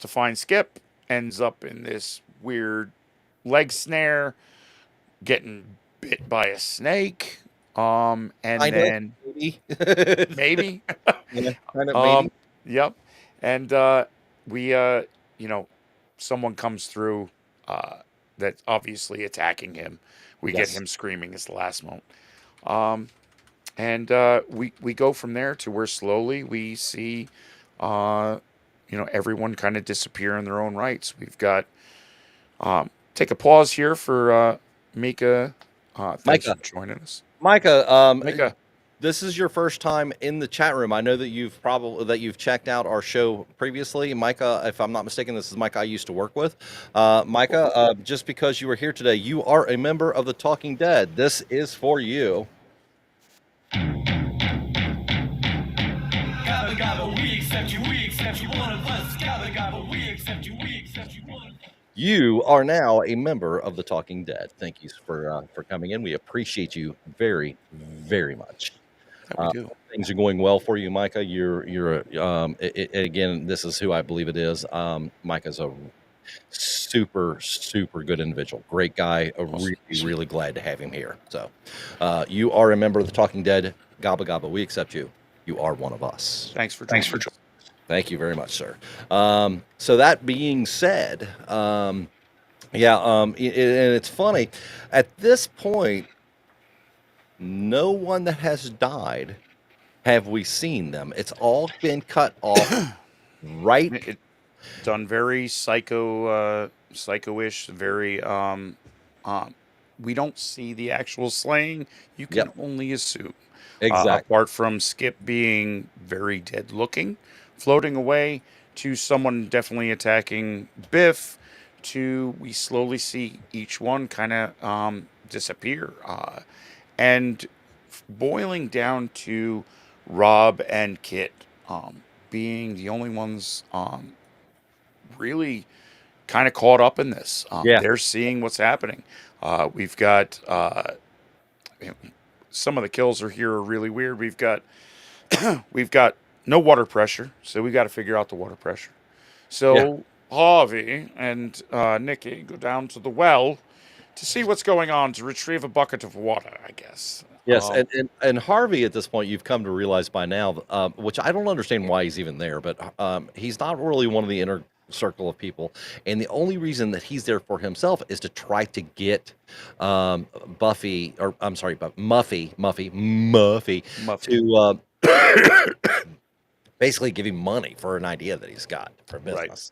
find Skip, ends up in this weird leg snare, getting bit by a snake. And Kind then of, maybe. maybe, Yeah, kind of maybe. yep. And we, someone comes through that's obviously attacking him. We get Yes. him screaming. It's the last moment. And we go from there to where slowly we see, everyone kind of disappear in their own rights. We've got, take a pause here for Mika. Thanks Micah. for joining us. Micah, Mika. this is your first time in the chat room. I know that you've checked out our show previously. Micah, if I'm not mistaken, this is Micah I used to work with. Micah, just because you were here today, you are a member of the Talking Dead. This is for you. Gabba gabba, we accept you, one of us. Gabba gabba, we accept you, one of us. You are now a member of the Talking Dead. Thank you for coming in. We appreciate you very, very much. That we do. Things are going well for you, Micah. You're again. This is who I believe it is. Micah's a super good individual, great guy. Really glad to have him here. So, you are a member of the Talking Dead. Gabba gabba, we accept you. You are one of us. Thanks for joining us. Thank you very much, sir. So that being said, and it's funny. At this point, no one that has died have we seen them? It's all been cut off right. It done very psycho-ish, very we don't see the actual slaying. You can Yep, only assume. exactly. Apart from Skip being very dead looking, floating away, to someone definitely attacking Biff, to we slowly see each one kind of disappear. And boiling down to Rob and Kit being the only ones really kind of caught up in this. Yeah. They're seeing what's happening. We've got you know, some of the kills are here are really weird. We've got no water pressure, so we got to figure out the water pressure. Yeah. So Harvey and Nikki go down to the well to see what's going on to retrieve a bucket of water, I guess. Yes, and Harvey at this point you've come to realize by now, which I don't understand why he's even there, but he's not really one of the inner circle of people, and the only reason that he's there for himself is to try to get Buffy, or I'm sorry, but Muffy to basically give him money for an idea that he's got for Right. business.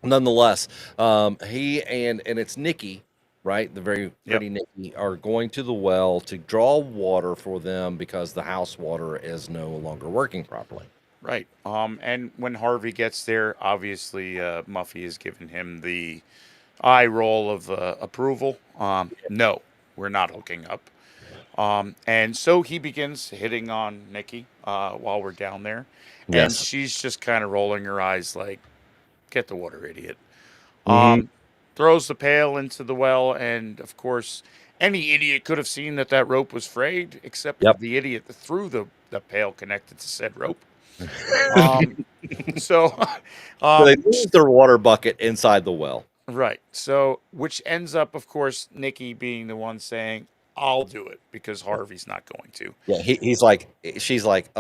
Nonetheless, he and it's Nikki, right? The very Yep. pretty Nikki are going to the well to draw water for them because the house water is no longer working properly. Right. And when Harvey gets there, obviously Muffy has given him the eye roll of approval. No, we're not hooking up. And so he begins hitting on Nikki while we're down there. And Yes. she's just kind of rolling her eyes like, get the water, idiot. Mhm. Throws the pail into the well. And of course, any idiot could have seen that rope was frayed, except Yep. the idiot that threw the pail connected to said rope. Um, so, So they leave their water bucket inside the well. right. So, which ends up, of course, Nikki being the one saying, I'll do it because Harvey's not going to. Yeah, he's like, she's like,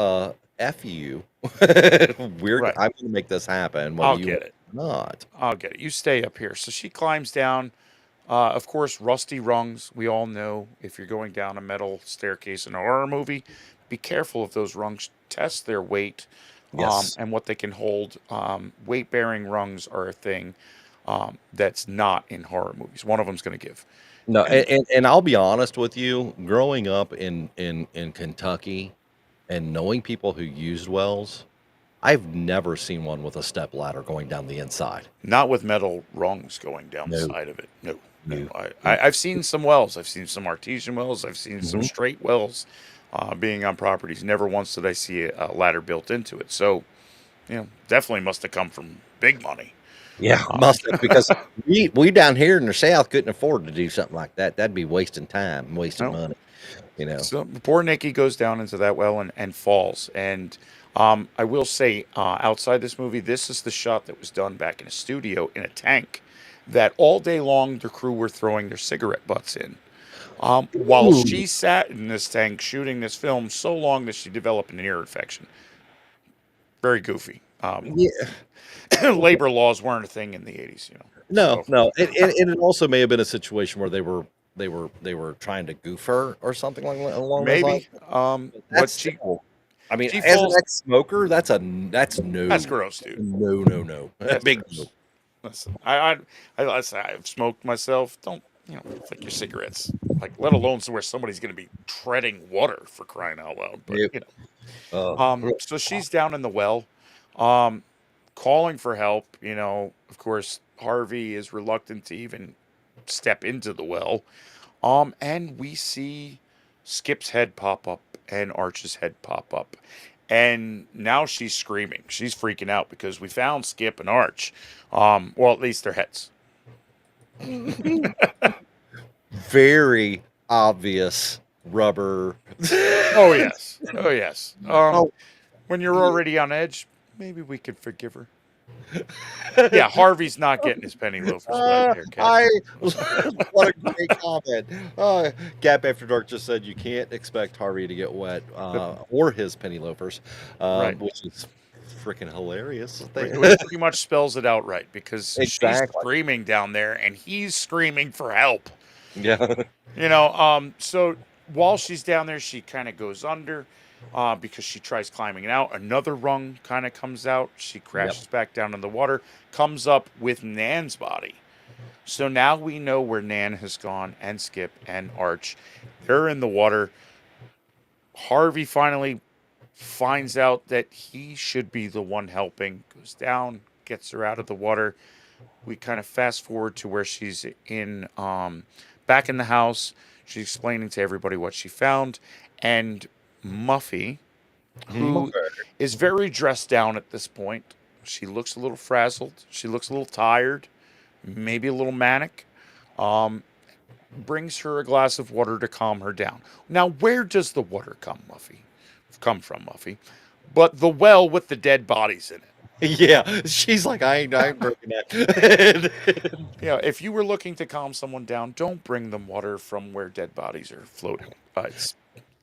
F you. Right. I'm gonna make this happen, whether I'll you get want it. or not. I'll get it. You stay up here. So she climbs down. Of course, rusty rungs. We all know if you're going down a metal staircase in a horror movie, be careful of those rungs. Test their weight Yes. and what they can hold. Weight bearing rungs are a thing that's not in horror movies. One of them's going to give. No, And and I'll be honest with you, growing up in Kentucky and knowing people who used wells, I've never seen one with a step ladder going down the inside. not with metal rungs going down the No, side of it. No, no. no. I've seen some wells. I've seen some artesian wells. I've seen some Mhm. straight wells being on properties. Never once did I see a ladder built into it. So, definitely must have come from big money. Yeah, must have, because we down here in the South couldn't afford to do something like that. That'd be wasting time, wasting No. money, you know. So poor Nikki goes down into that well and falls. And I will say, outside this movie, this is the shot that was done back in a studio in a tank that all day long the crew were throwing their cigarette butts in. While Ooh. she sat in this tank shooting this film so long that she developed an ear infection. Very goofy. Yeah. Labor laws weren't a thing in the 80s, No, So, no. And it also may have been a situation where they were trying to goof her or something along those lines. maybe. But But that's she still, I mean, she as an falls. ex-smoker, that's That's no, gross, dude. no. That's Big gross. no. Listen, I've smoked myself. Don't flick your cigarettes. Like, let alone where somebody's going to be treading water for crying out loud. But Yep. so she's down in the well, um, calling for help. Of course, Harvey is reluctant to even step into the well. And we see Skip's head pop up and Arch's head pop up. And now she's screaming. She's freaking out because we found Skip and Arch. Well, at least their heads. Very obvious rubber. Oh, yes. Oh, yes. Oh, When you're already on edge, maybe we could forgive her. Yeah, Harvey's not getting his penny loafers wet here, Cat. what a great comment. Gap After Dark just said you can't expect Harvey to get wet or his penny loafers, Right. which is freaking hilarious. Which pretty much spells it out right because she's Exactly. screaming down there and he's screaming for help. Yeah. So while she's down there, she kind of goes under. because she tries climbing it out. Another rung kind of comes out. She Yep. crashes back down in the water, comes up with Nan's body. So now we know where Nan has gone, and Skip and Arch. They're in the water. Harvey finally finds out that he should be the one helping, goes down, gets her out of the water. We kind of fast forward to where she's in back in the house. She's explaining to everybody what she found, and Muffy, who is very dressed down at this point. She looks a little frazzled. She looks a little tired, maybe a little manic. Um, Brings her a glass of water to calm her down. Now, where does the water come from, Muffy? But the well with the dead bodies in it. Yeah, she's like, I ain't breaking that. Yeah, if you were looking to calm someone down, don't bring them water from where dead bodies are floating. It's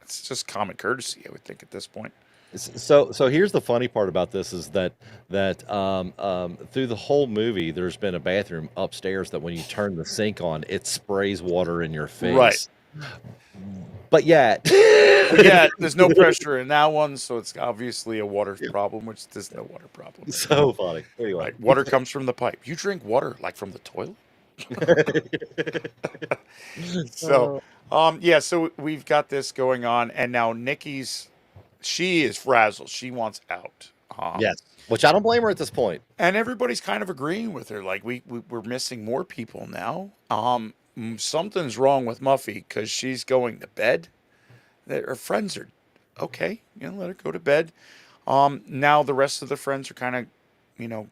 just common courtesy, I would think, at this point. So here's the funny part about this is that through the whole movie, there's been a bathroom upstairs that when you turn the sink on, it sprays water in your face. Right. But yet, Yeah, there's no pressure in that one, so it's obviously a water problem, which there's no water problem. so funny. Anyway, Right, water comes from the pipe. You drink water like from the toilet? So, yeah, so we've got this going on, and now she is frazzled. She wants out. yes, which I don't blame her at this point. And everybody's kind of agreeing with her. Like we're missing more people now. Something's wrong with Muffy because she's going to bed. Her friends are okay. Let her go to bed. Now the rest of the friends are kind of,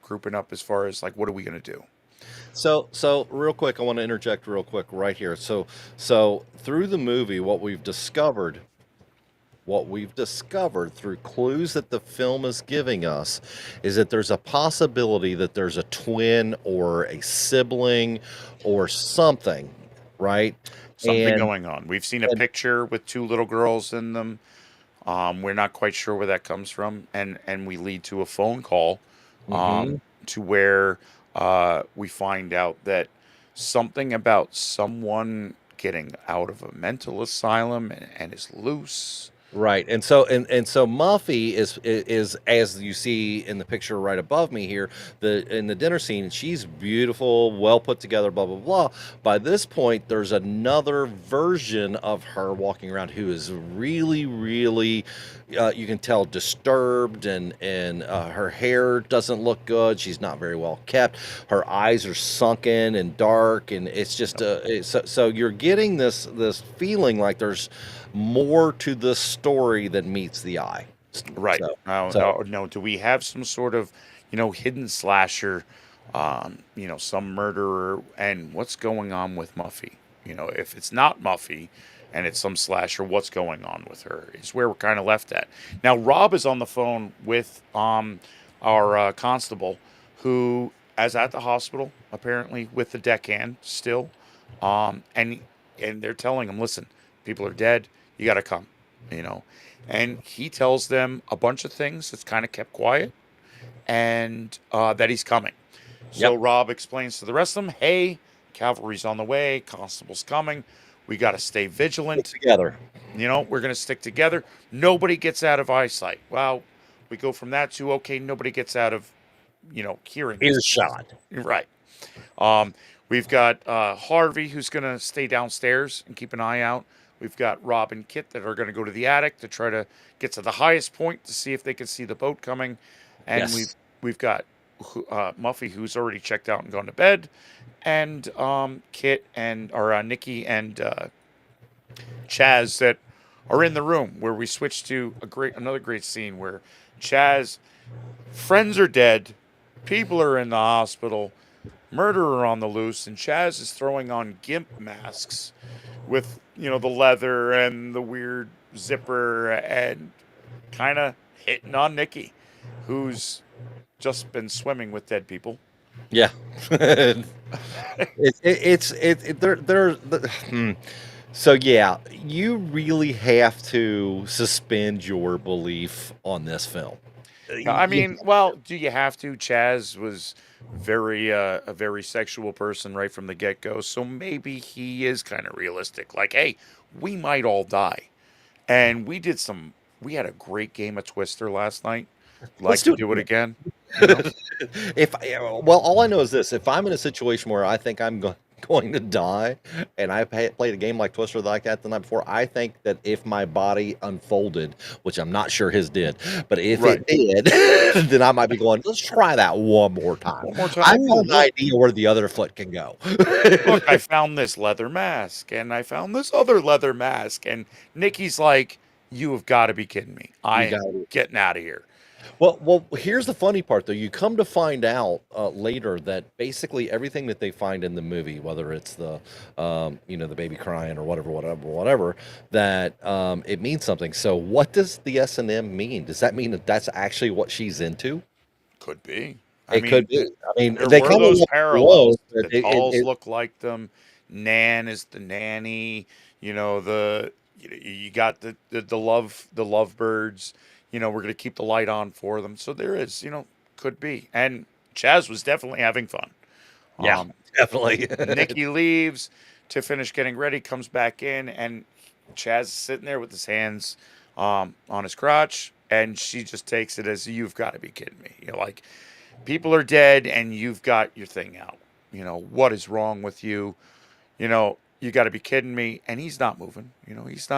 grouping up as far as like, what are we gonna do? So real quick, I want to interject real quick right here. So through the movie, what we've discovered through clues that the film is giving us is that there's a possibility that there's a twin or a sibling or something, right? Something going on. We've seen a picture with two little girls in them. We're not quite sure where that comes from, and we lead to a phone call, to where we find out that something about someone getting out of a mental asylum and is loose. Right, and so Muffy is as you see in the picture right above me here, in the dinner scene, she's beautiful, well put together, blah blah blah. By this point, there's another version of her walking around who is really, really, you can tell disturbed, and her hair doesn't look good. She's not very well kept. Her eyes are sunken and dark, and it's just so you're getting this feeling like there's more to the story than meets the eye. Right. No, do we have some sort of, hidden slasher, some murderer, and what's going on with Muffy? If it's not Muffy and it's some slasher, what's going on with her is where we're kind of left at. Now, Rob is on the phone with our constable, who is at the hospital, apparently, with the deckhand still. And they're telling him, listen, people are dead. You got to come, And he tells them a bunch of things that's kind of kept quiet, and that he's coming. So Rob explains to the rest of them, hey, cavalry's on the way. Constable's coming. We got to stay vigilant. Stick together. We're going to stick together. Nobody gets out of eyesight. Well, we go from that to, okay, nobody gets out of, hearing. Earshot. Right. We've got Harvey, who's going to stay downstairs and keep an eye out. We've got Rob and Kit that are going to go to the attic to try to get to the highest point to see if they can see the boat coming. And we've got Muffy, who's already checked out and gone to bed, and Kit and Nikki and Chaz that are in the room, where we switch to another great scene where Chaz, friends are dead, people are in the hospital, murderer on the loose, and Chaz is throwing on gimp masks with the leather and the weird zipper, and kind of hitting on Nikki, who's just been swimming with dead people. Yeah. So yeah, you really have to suspend your belief on this film. I mean, well, do you have to? Chaz was a very sexual person right from the get-go, so maybe he is kind of realistic. Like, hey, we might all die, and we did some we had a great game of Twister last night. Like Let's to do do it it again. You know? Well, all I know is this: if I'm in a situation where I think going to die, and I played a game like Twister like that the night before, I think that if my body unfolded, which I'm not sure his did, but if Right. it did, then I might be going, let's try that one more time. One more time. I've Oh, got an idea where the other foot can go. look, I found this leather mask, and I found this other leather mask, and Nikki's like, "You have got to be kidding me! I You got am getting out of here." Well, here's the funny part, though. You come to find out later that basically everything that they find in the movie, whether it's the baby crying or whatever, that it means something. So, what does the S&M mean? Does that mean that that's actually what she's into? Could be. I It mean, could be. I mean, there they were kind of those look parallels. close, but The dolls look like them. Nan is the nanny. You know you got the lovebirds. You know, we're gonna keep the light on for them. So there is, could be. And Chaz was definitely having fun. yeah, definitely. Nikki leaves to finish getting ready, comes back in, and Chaz is sitting there with his hands on his crotch, and she just takes it as, "You've got to be kidding me." Like, people are dead and you've got your thing out. What is wrong with you? You got to be kidding me. And he's not moving. He's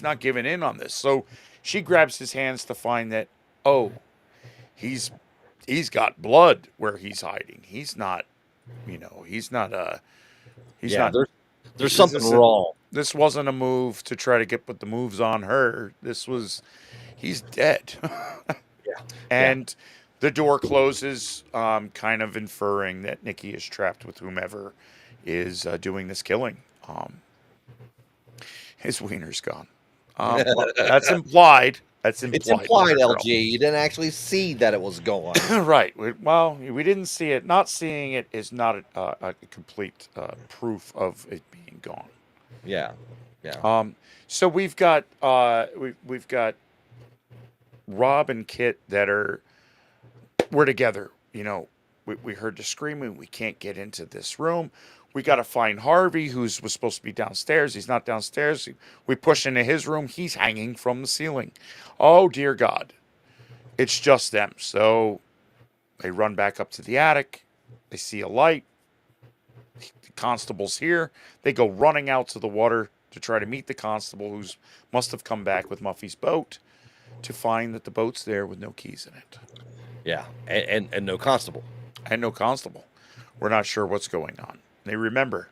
not giving in on this. So she grabs his hands to find that, oh, he's got blood where he's hiding. He's not, he's not he's Yeah, not there's this something isn't- wrong. This wasn't a move to try to put the moves on her. He's dead. Yeah, And the door closes, kind of inferring that Nikki is trapped with whomever is doing this killing. His wiener's gone. Well, that's implied. That's implied. it's implied, there, girl. LG. You didn't actually see that it was going. Right. Well, we didn't see it. Not seeing it is not a complete proof of it being gone. Yeah, yeah. So we've got we've got Rob and Kit that we're together. We heard the screaming. We can't get into this room. We got to find Harvey, was supposed to be downstairs. He's not downstairs. We push into his room. He's hanging from the ceiling. Oh, dear God. It's just them. So they run back up to the attic. They see a light. The constable's here. They go running out to the water to try to meet the constable, who must have come back with Muffy's boat, to find that the boat's there with no keys in it. Yeah, and no constable. And no constable. We're not sure what's going on. They remember.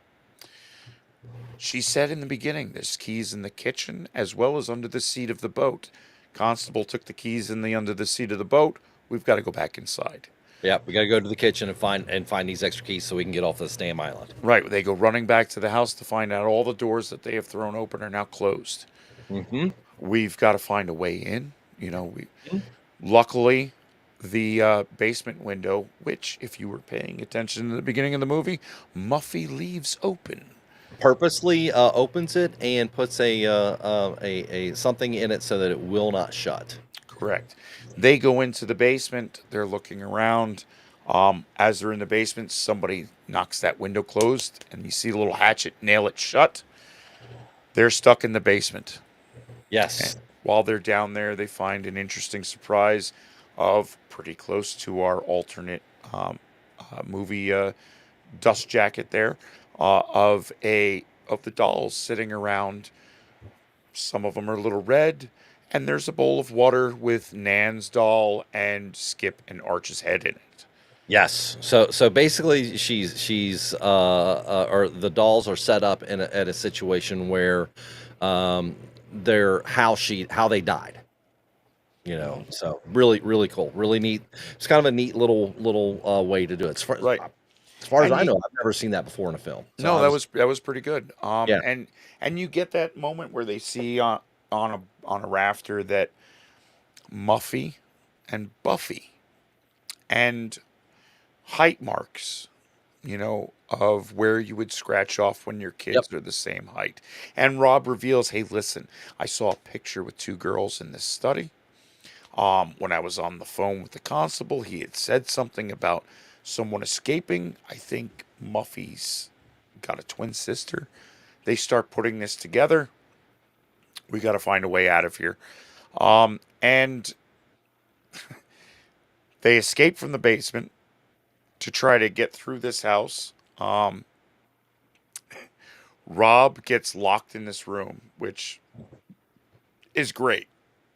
She said in the beginning, there's keys in the kitchen as well as under the seat of the boat. Constable took the keys under the seat of the boat. We've got to go back inside. Yeah, we got to go to the kitchen and find these extra keys so we can get off the damn island. Right. They go running back to the house to find out all the doors that they have thrown open are now closed. Mm-hmm. We've got to find a way in. Luckily, the basement window, which, if you were paying attention in the beginning of the movie, Muffy leaves open. Purposely opens it and puts a something in it so that it will not shut. Correct. They go into the basement. They're looking around. As they're in the basement, somebody knocks that window closed, and you see a little hatchet nail it shut. They're stuck in the basement. Yes. And while they're down there, they find an interesting surprise of pretty close to our alternate movie dust jacket there of the dolls sitting around. Some of them are a little red, and there's a bowl of water with Nan's doll and Skip and Arch's head in it. Yes. So basically, she's or the dolls are set up at a situation where they're how they died. So really cool, really neat. It's kind of a neat little way to do it. Right. As far as I know, I've never seen that before in a film. So No, that was pretty good. Yeah. And you get that moment where they see on a rafter that Muffy and Buffy and height marks, of where you would scratch off when your kids are the same height. And Rob reveals, "Hey, listen, I saw a picture with two girls in this study. When I was on the phone with the constable, he had said something about someone escaping. I think Muffy's got a twin sister." They start putting this together. We got to find a way out of here. And they escape from the basement to try to get through this house. Rob gets locked in this room, which is great.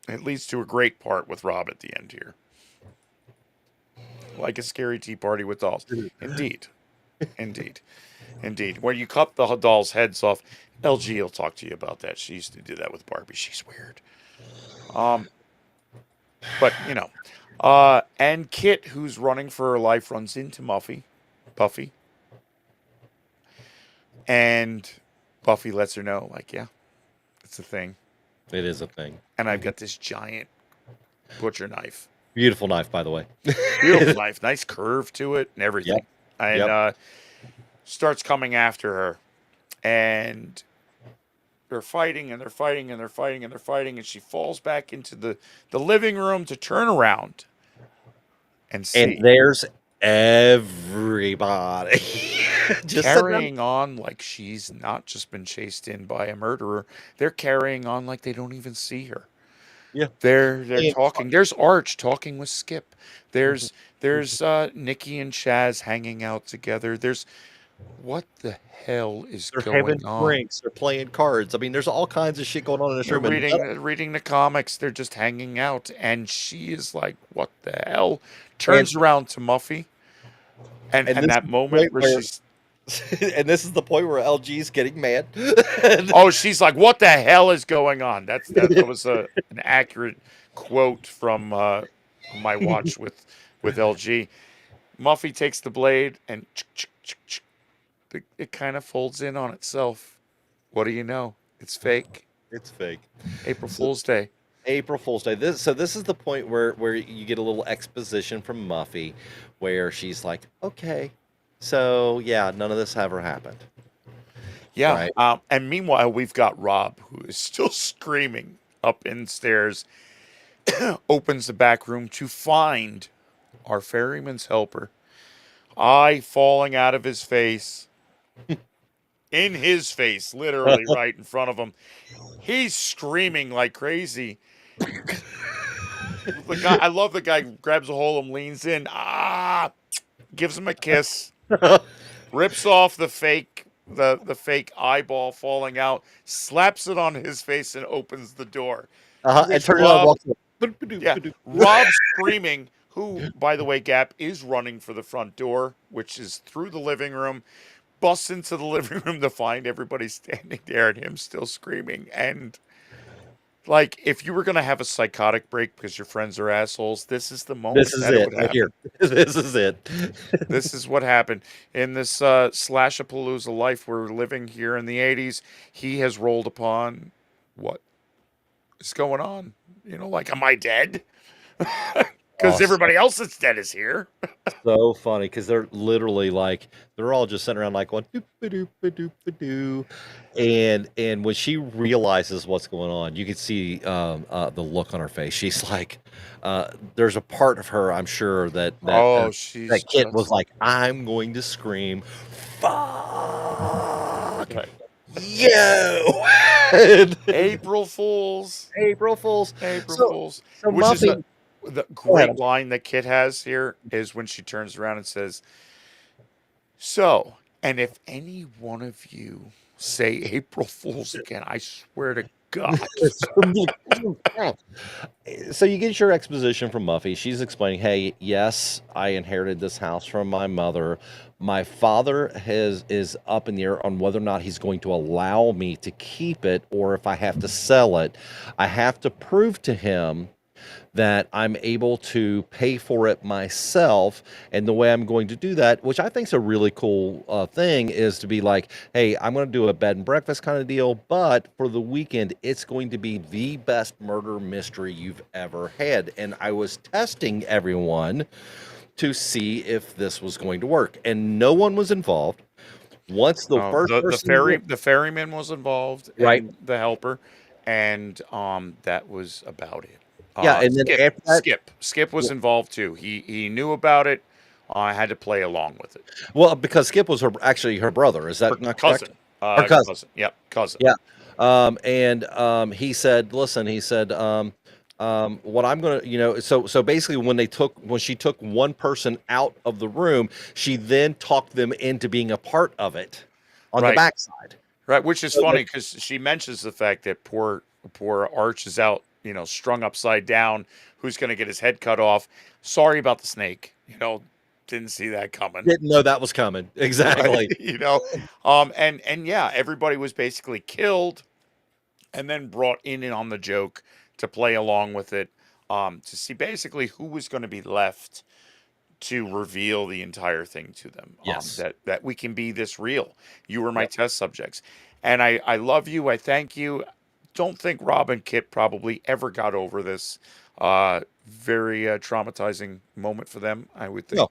It leads to a great part with Rob at the end here. Like a scary tea party with dolls. Indeed. Indeed. Indeed. When you cut the dolls' heads off, LG will talk to you about that. She used to do that with Barbie. She's weird. But, you know. And Kit, who's running for her life, runs into Buffy. And Buffy lets her know, like, yeah, it's a thing. It is a thing. And I've got this giant butcher knife. Beautiful knife, by the way. Beautiful knife. Nice curve to it and everything. Yep. And starts coming after her. And they're fighting and they're fighting and they're fighting and they're fighting. And she falls back into the living room to turn around and see. And there's everybody just carrying on like she's not just been chased in by a murderer. They're carrying on like they don't even see her. Yeah, they're talking. There's Arch talking with Skip. There's Nikki and Chaz hanging out together. There's what the hell is they're going having on? Drinks. They're playing cards. I mean, there's all kinds of shit going on in this room. Reading the comics. They're just hanging out, and she is like, "What the hell?" Turns around to Muffy, and that moment where she's. And this is the point where LG's getting mad. Oh, she's like, "What the hell is going on?" That was an accurate quote from my watch with LG. Muffy takes the blade and it kind of folds in on itself. What do you know? It's fake. It's fake. April Fool's Day. April Fool's Day. This is the point where you get a little exposition from Muffy, where she's like, "Okay, so yeah, none of this ever happened." Yeah. Right? And meanwhile, we've got Rob, who is still screaming up in stairs, opens the back room to find our ferryman's helper, eye falling out of his face, in his face, literally right in front of him. He's screaming like crazy. I love the guy grabs a hold of him, leans in, gives him a kiss, rips off the fake eyeball falling out, slaps it on his face, and opens the door. And turns around. Rob screaming. Who, by the way, Gap is running for the front door, which is through the living room, busts into the living room to find everybody standing there and him still screaming. And, like, if you were going to have a psychotic break because your friends are assholes, this is the moment. This is it right here. This is it. This is what happened. In this Slashapalooza life we're living here in the 80s, he has rolled upon what is going on. You know, like, am I dead? Because everybody else that's dead is here. So funny, because they're literally like, they're all just sitting around like going, doop-a-doop-a-doop-a-doo. And when she realizes what's going on, you can see the look on her face. She's like, there's a part of her, I'm sure, that kid was like, I'm going to scream, fuck. Right. Yo! April Fools. April Fools. So which Muffy, is the great line that Kit has here is when she turns around and says, "So, and if any one of you say April Fools again, I swear to God." So you get your exposition from Muffy. She's explaining, hey, yes, I inherited this house from my mother. My father is up in the air on whether or not he's going to allow me to keep it or if I have to sell it. I have to prove to him that I'm able to pay for it myself. And the way I'm going to do that, which I think is a really cool thing, is to be like, hey, I'm going to do a bed and breakfast kind of deal, but for the weekend, it's going to be the best murder mystery you've ever had. And I was testing everyone to see if this was going to work. And no one was involved. Once the the ferryman was involved, right? And the helper, and that was about it. Yeah, and then Skip was involved too. He knew about it. I had to play along with it. Well, because Skip was actually her brother. Is that not cousin? Correct? Her cousin. Yep, cousin. Yeah. And he said, listen, he said, what I'm gonna, so basically, when she took one person out of the room, she then talked them into being a part of it on the Right. backside. Right, which is So funny because she mentions the fact that poor Arch is out, strung upside down. Who's going to get his head cut off? Sorry about the snake. Didn't see that coming. didn't know that was coming. Right, Exactly. and yeah, everybody was basically killed, and then brought in and on the joke to play along with it, to see basically who was going to be left to reveal the entire thing to them. Yes. That we can be this real. You were my Yep. test subjects, and I love you. I thank you. Don't think Rob and Kit probably ever got over this very traumatizing moment for them. I would think. No.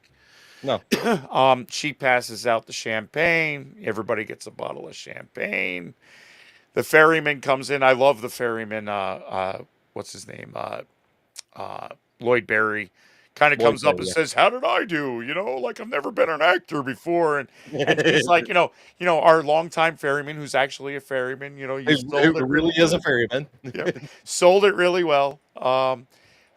No. She passes out the champagne. Everybody gets a bottle of champagne. The ferryman comes in. I love the ferryman. What's his name? Lloyd Berry kind of Lloyd comes up Berry, and yeah. says, "How did I do? Like I've never been an actor before." And she's like, our longtime ferryman, who's actually a ferryman. You sold It it really is a ferryman. yeah, sold it really well.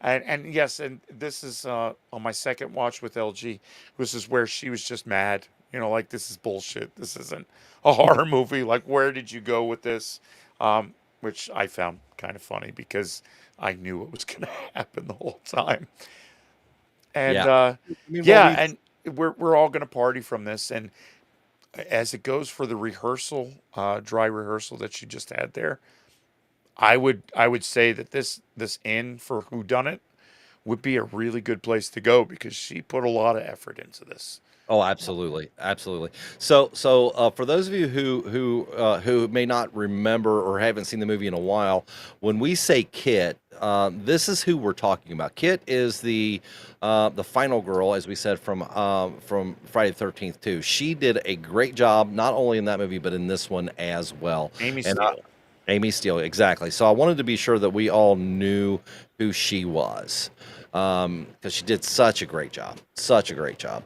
And yes, and this is on my second watch with LG. This is where she was just mad. Like this is bullshit. This isn't a horror movie. Like where did you go with this? Which I found kind of funny because I knew it was going to happen the whole time. And Yeah. I mean, yeah, well, and we're all going to party from this. And as it goes for the rehearsal, dry rehearsal that you just had there, I would say that this inn for Whodunit would be a really good place to go because she put a lot of effort into this. Oh, absolutely, absolutely. So for those of you who may not remember or haven't seen the movie in a while, when we say Kit, this is who we're talking about. Kit is the final girl, as we said from Friday the 13th too. She did a great job not only in that movie but in this one as well. Amy And Steele. Amy Steele, exactly. So I wanted to be sure that we all knew who she was, because she did such a great job, such a great job.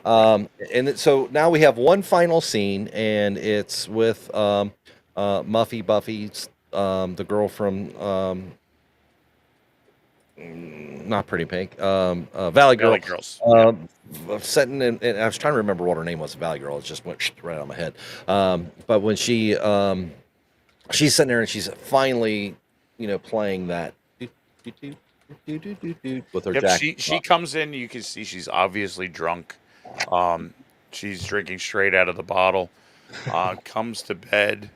So now we have one final scene, and it's with Muffy Buffy, the girl from not Pretty Pink, Valley Girl. Valley Girls. Yeah. Sitting in, and I was trying to remember what her name was. Valley Girl. It just went right out of my head. But when she's sitting there and she's finally, playing that with her Yep, jacket. she comes in. You can see she's obviously drunk. She's drinking straight out of the bottle. Comes to bed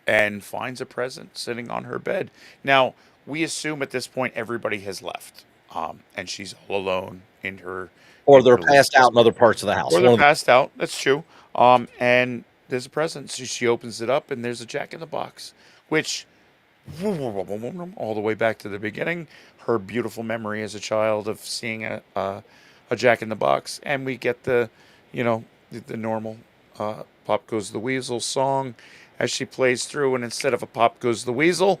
and finds a present sitting on her bed. Now we assume at this point everybody has left, and she's all alone in her. Or in they're her passed out in other parts of the house. Or One they're of the- passed out. That's true. And there's a present. So she opens it up, and there's a Jack in the Box, which all the way back to the beginning, her beautiful memory as a child of seeing a Jack in the Box, and we get the normal "Pop Goes the Weasel" song as she plays through, and instead of a "Pop Goes the Weasel,"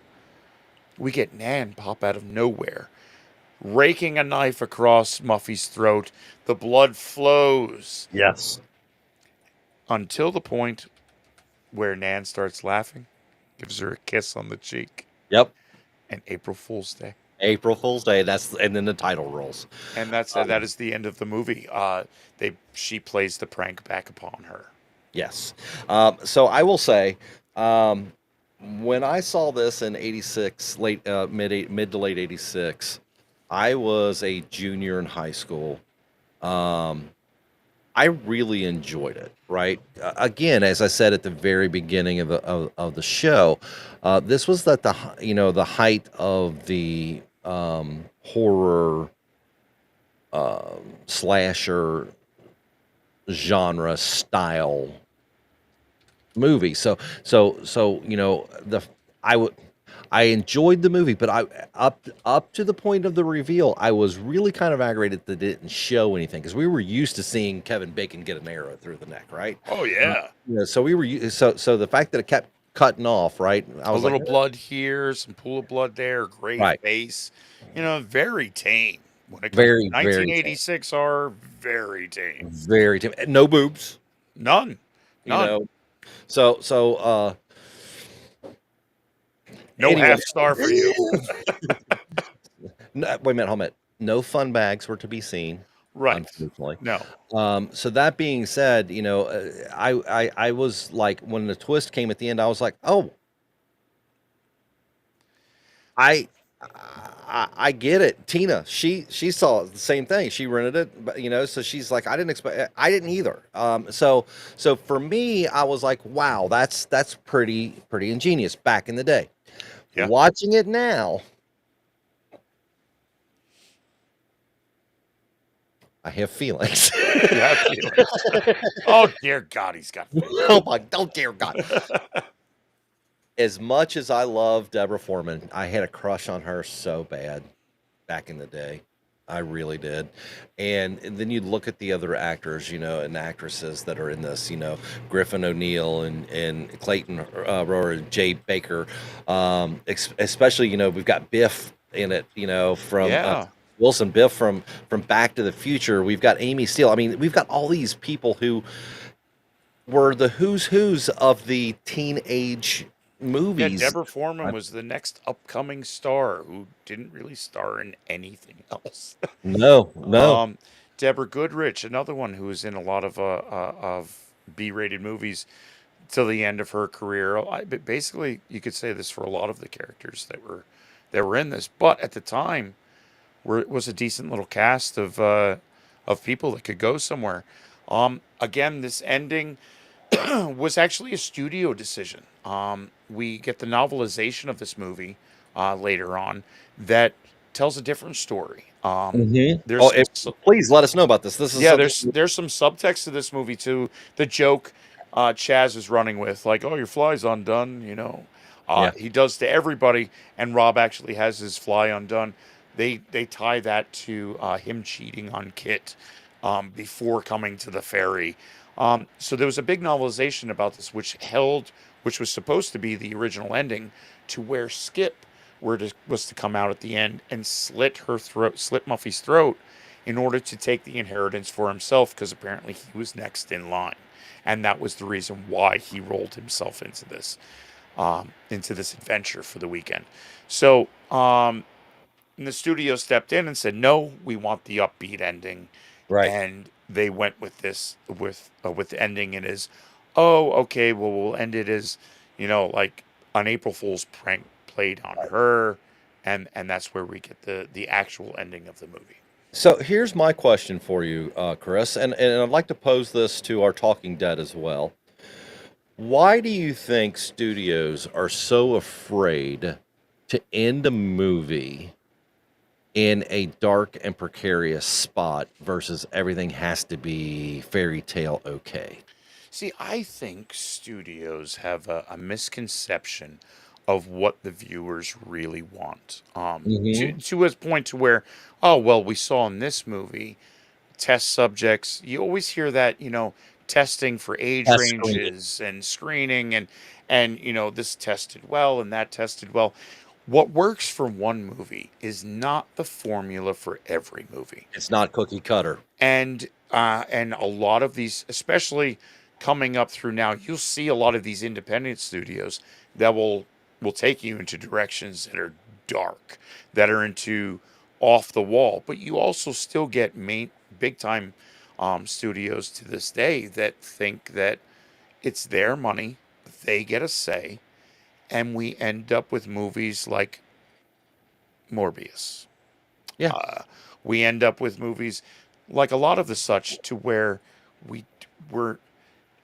we get Nan pop out of nowhere, raking a knife across Muffy's throat. The blood flows. Yes. Until the point where Nan starts laughing, gives her a kiss on the cheek, Yep. and April Fool's Day. April Fool's Day. And then the title rolls. And that is the end of the movie. She plays the prank back upon her. Yes. So I will say, when I saw this in '86, mid to late '86, I was a junior in high school. I really enjoyed it. Right. Again, as I said at the very beginning of the show, this was the height of the horror slasher genre style movie. I enjoyed the movie, but up to the point of the reveal, I was really kind of aggravated that it didn't show anything because we were used to seeing Kevin Bacon get an arrow through the neck, right? Oh yeah. So we were so the fact that it kept cutting off, right? I A was little like, blood here, some pool of blood there, great Right. face. Very tame. When it comes Very, to very tame. 1986 are very tame. very no boobs, None. None. So No anyway. half star for you. No, wait a minute, hold a minute. No fun bags were to be seen, Right. unfortunately. No. So that being said, I was like, when the twist came at the end, I was like, oh, I I get it. Tina, she saw the same thing. She rented it, but so she's like, I didn't expect, I didn't either. So for me, I was like, wow, that's pretty ingenious back in the day. Yeah. Watching it now, I have feelings. You have feelings. Oh dear God, he's got feelings. Oh my, oh dear God. As much as I love Deborah Foreman, I had a crush on her so bad back in the day. I really did. And then you look at the other actors, and actresses that are in this, Griffin O'Neill and Clayton Rower and Jay Baker. Especially, we've got Biff in it, from Yeah. Wilson Biff from Back to the Future. We've got Amy Steele. I mean, we've got all these people who were the who's of the teenage Yeah, movies. Deborah Foreman was the next upcoming star who didn't really star in anything else. No. Deborah Goodrich, another one who was in a lot of B-rated movies till the end of her career. But basically, you could say this for a lot of the characters that were in this. But at the time, it was a decent little cast of people that could go somewhere. Again, this ending was actually a studio decision. We get the novelization of this movie later on that tells a different story. There's Oh, some, please let us know about this. This is yeah, something. there's some subtext to this movie too. The joke Chaz is running with, like, "Oh, your fly's undone," Yeah. he does to everybody, and Rob actually has his fly undone. They tie that to him cheating on Kit before coming to the ferry. So there was a big novelization about this, which was supposed to be the original ending, to where Skip was to come out at the end and slit Muffy's throat in order to take the inheritance for himself, because apparently he was next in line, and that was the reason why he rolled himself into this adventure for the weekend. So and the studio stepped in and said, "No, we want the upbeat ending." Right. And they went with this with the ending, and is, "Oh, okay, well, we'll end it as, like an April Fool's prank played on her," and that's where we get the actual ending of the movie. So here's my question for you, Chris, and I'd like to pose this to our Talking Dead as well. Why do you think studios are so afraid to end a movie in a dark and precarious spot versus everything has to be fairy tale okay? See, I think studios have a misconception of what the viewers really want. To a point to where, oh well, we saw in this movie test subjects. You always hear that, testing for age Test screening. ranges and screening, and this tested well and that tested well. What works for one movie is not the formula for every movie. It's not cookie cutter. And a lot of these, especially coming up through now, you'll see a lot of these independent studios that will take you into directions that are dark, that are into off the wall. But you also still get big time studios to this day that think that it's their money, they get a say, and we end up with movies like Morbius. Yeah. We end up with movies like a lot of the such, to where we're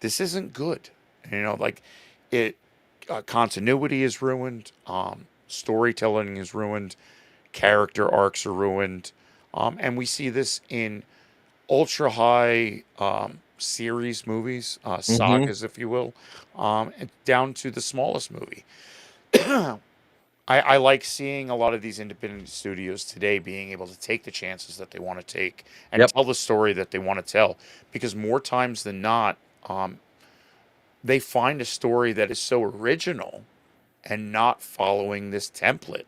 this isn't good. Like it continuity is ruined, storytelling is ruined, character arcs are ruined, and we see this in ultra high series movies, sagas, if you will, down to the smallest movie. I like seeing a lot of these independent studios today being able to take the chances that they want to take and Yep. tell the story that they want to tell, because more times than not, they find a story that is so original and not following this template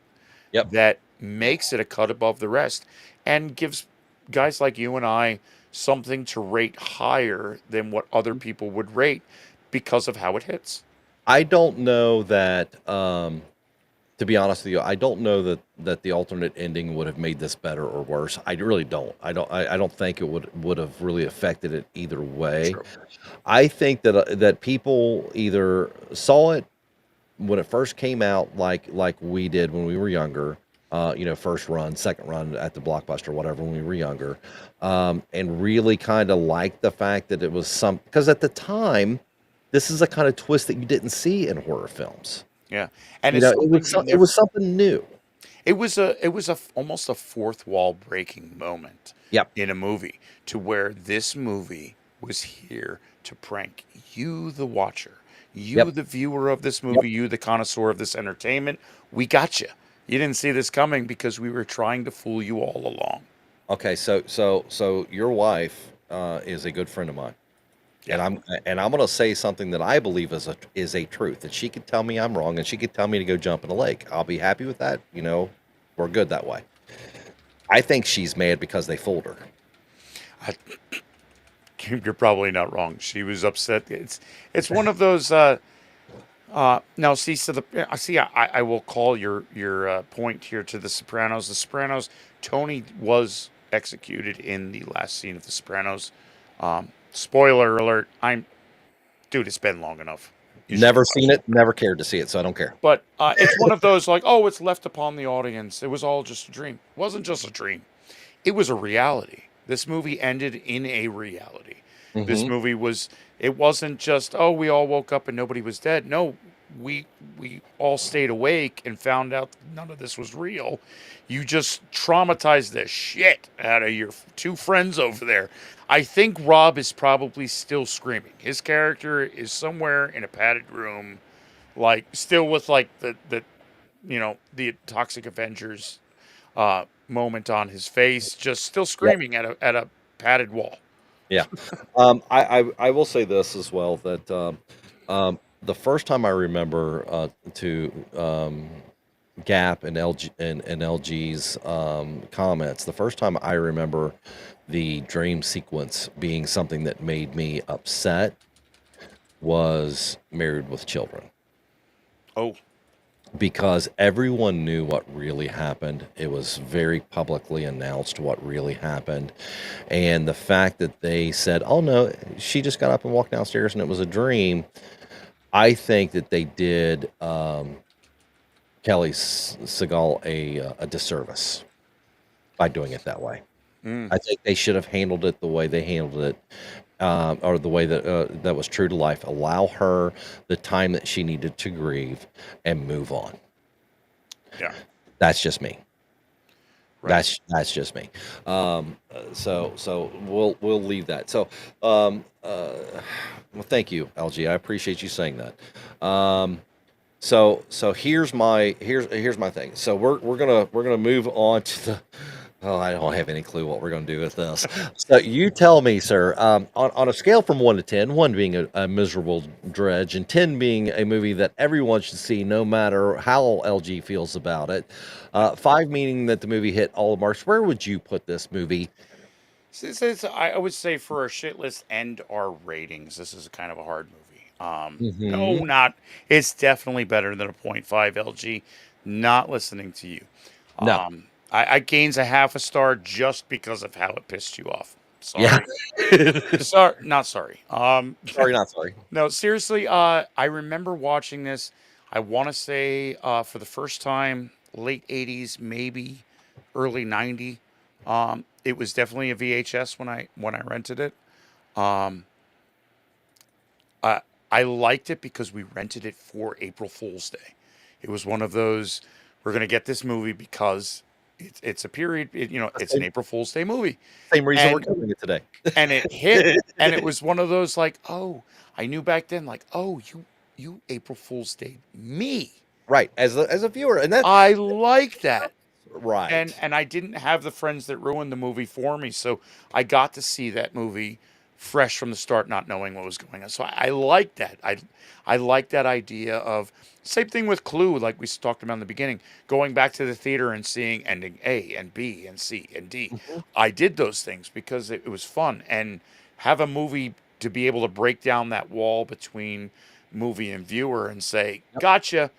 Yep. that makes it a cut above the rest and gives guys like you and I something to rate higher than what other people would rate because of how it hits. I don't know that, to be honest with you, I don't know that the alternate ending would have made this better or worse. I really don't. I don't think it would have really affected it either way. True. I think that people either saw it when it first came out, like we did when we were younger, first run, second run at the Blockbuster, whatever, when we were younger, and really kind of liked the fact that it was because at the time, this is a kind of twist that you didn't see in horror films. Yeah, and You it's know, it was something you it never. was something new. It was almost a fourth wall breaking moment Yep. in a movie to where this movie was here to prank you, the watcher, you, Yep. the viewer of this Yep. movie, you, the connoisseur of this entertainment. We got you. You didn't see this coming because we were trying to fool you all along. Okay, so your wife is a good friend of mine. Yeah. And I'm gonna say something that I believe is a truth. That she could tell me I'm wrong, and she could tell me to go jump in a lake. I'll be happy with that. We're good that way. I think she's mad because they fooled her. I, you're probably not wrong. She was upset. It's one of those. Now, see, I will call your point here to The Sopranos. The Sopranos. Tony was executed in the last scene of The Sopranos. Spoiler alert. Dude. It's been long enough. You should Never watch seen it, never cared to see it, so I don't care. But it's one of those like, oh, it's left upon the audience. It was all just a dream. It wasn't just a dream. It was a reality. This movie ended in a reality. This Hmm. movie was. It wasn't just, oh, we all woke up and nobody was dead. No, we all stayed awake and found out none of this was real. You just traumatized the shit out of your two friends over there. I think Rob is probably still screaming. His character is somewhere in a padded room, like still with like the Toxic Avengers moment on his face, just still Yep. screaming at a padded wall. Yeah. I will say this as well that the first time I remember to Gap and LG's comments, the first time I remember the dream sequence being something that made me upset was Married with Children. Oh, Because everyone knew what really happened. It was very publicly announced what really happened. And the fact that they said, oh no, she just got up and walked downstairs and it was a dream. I think that they did Kelly Segal a disservice by doing it that way. I think they should have handled it the way they handled it, or the way that was true to life. Allow her the time that she needed to grieve and move on. yeah. That's just me. Right. That's just me. So we'll leave that. So well, thank you, LG. I appreciate you saying that. So here's my thing. So we're gonna move on to the. Oh, I don't have any clue what we're going to do with this. So you tell me, sir, on a scale from 1 to 10, 1 being a miserable dredge and 10 being a movie that everyone should see no matter how LG feels about it, 5 meaning that the movie hit all the marks, where would you put this movie? I would say for our shit list and our ratings, this is kind of a hard movie. No, Hmm. not. It's definitely better than a .5 LG. Not listening to you. No. I gains a half a star just because of how it pissed you off. Yeah. Sorry. Sorry, not sorry. Sorry, not sorry. No, seriously. I remember watching this. I want to say for the first time, late '80s, maybe early '90. It was definitely a VHS when I rented it. Um, I I liked it because we rented it for April Fool's Day. It was one of those we're gonna get this movie because it's a period. It's an Same, April Fool's Day movie, same reason we're and covering it today. it hit, and it was one of those like, oh, I knew back then, like, oh, you April Fool's Day me. Right, as a viewer, and that I like that. and right. and I didn't have the friends that ruined the movie for me, so I got to see that movie fresh from the start, not knowing what was going on. So I like that. I like that idea of same thing with Clue, like we talked about in the beginning, going back to the theater and seeing ending A and B and C and D. Mhm. I did those things because it was fun and have a movie to be able to break down that wall between movie and viewer and say, Yep. "Gotcha."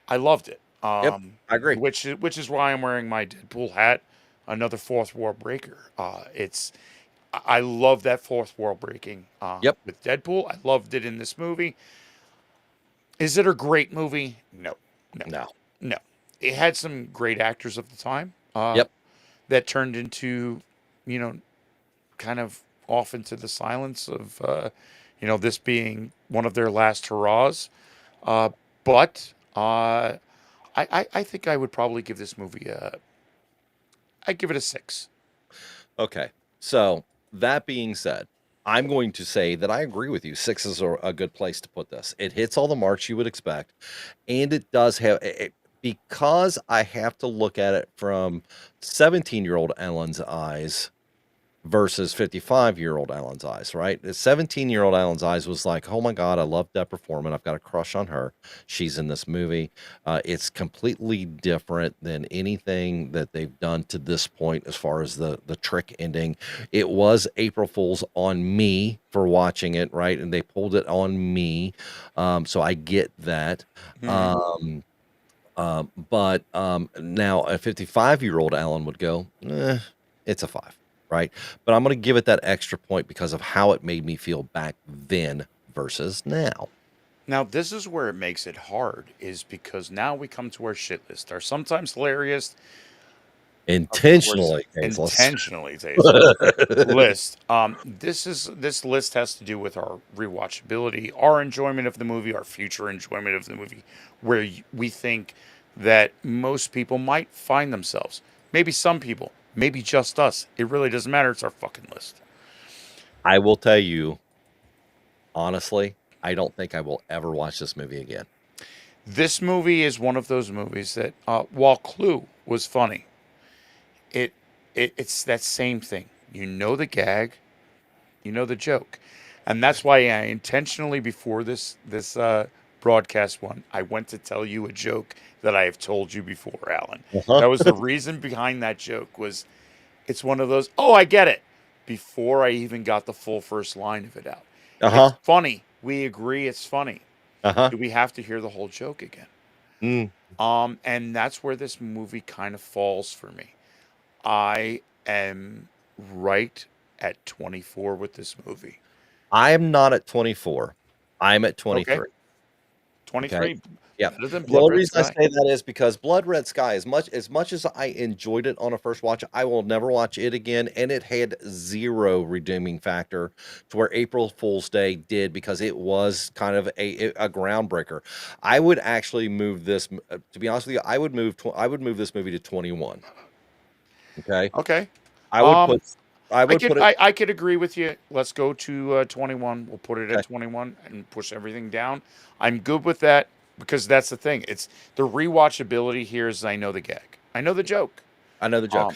I loved it. Yep, I agree. Which is why I'm wearing my Deadpool hat. Another fourth wall breaker. I love that fourth wall breaking. Yep. With Deadpool, I loved it in this movie. Is it a great movie? No, no, No. no. It had some great actors of the time. Yep. That turned into, you know, kind of off into the silence of, this being one of their last hurrahs. But I think I would probably give this movie I'd give it a 6. Okay. So that being said, I'm going to say that I agree with you. 6 is a good place to put this. It hits all the marks you would expect, and it does have because I have to look at it from 17-year-old Ellen's eyes versus 55-year-old Alan's eyes, right? The 17-year-old Alan's eyes was like, oh my God, I love Deborah Foreman. I've got a crush on her. She's in this movie. It's completely different than anything that they've done to this point as far as the trick ending. It was April Fool's on me for watching it, right? And they pulled it on me. So I get that. Mhm. But now a 55-year-old Alan would go, it's a 5. Right. But I'm going to give it that extra point because of how it made me feel back then versus now. Now, this is where it makes it hard, is because now we come to our shit list. Our sometimes hilarious, Intentionally tasteless. intentionally tasteless list. This list has to do with our rewatchability, our enjoyment of the movie, our future enjoyment of the movie, where we think that most people might find themselves. Maybe some people, maybe just us. It really doesn't matter. It's our fucking list. I will tell you, honestly, I don't think I will ever watch this movie again. This movie is one of those movies that, while Clue was funny, it's that same thing. You know the gag, you know the joke, and that's why I intentionally, before this broadcast one, I went to tell you a joke that I have told you before, Alan. Uh-huh. That was the reason behind that joke. Was it's one of those, oh, I get it, before I even got the full first line of it out. Uh-huh. It's funny. We agree it's funny. Uh-huh. Do we have to hear the whole joke again? And that's where this movie kind of falls for me. I am right at 24 with this movie. I am not at 24. I'm at 23. Okay. 23. Okay. Yeah. Better than The Blood only Red reason I Sky. say that is because Blood Red Sky, as much as I enjoyed it on a first watch, I will never watch it again. And it had zero redeeming factor to where April Fool's Day did, because it was kind of a groundbreaker. I would actually move this, to be honest with you, I would move this movie to 21. Okay. Okay. I would I could agree with you. Let's go to 21. We'll put it at 21 and push everything down. I'm good with that, because that's the thing. It's the rewatchability here is I know the gag. I know the joke. I know the joke.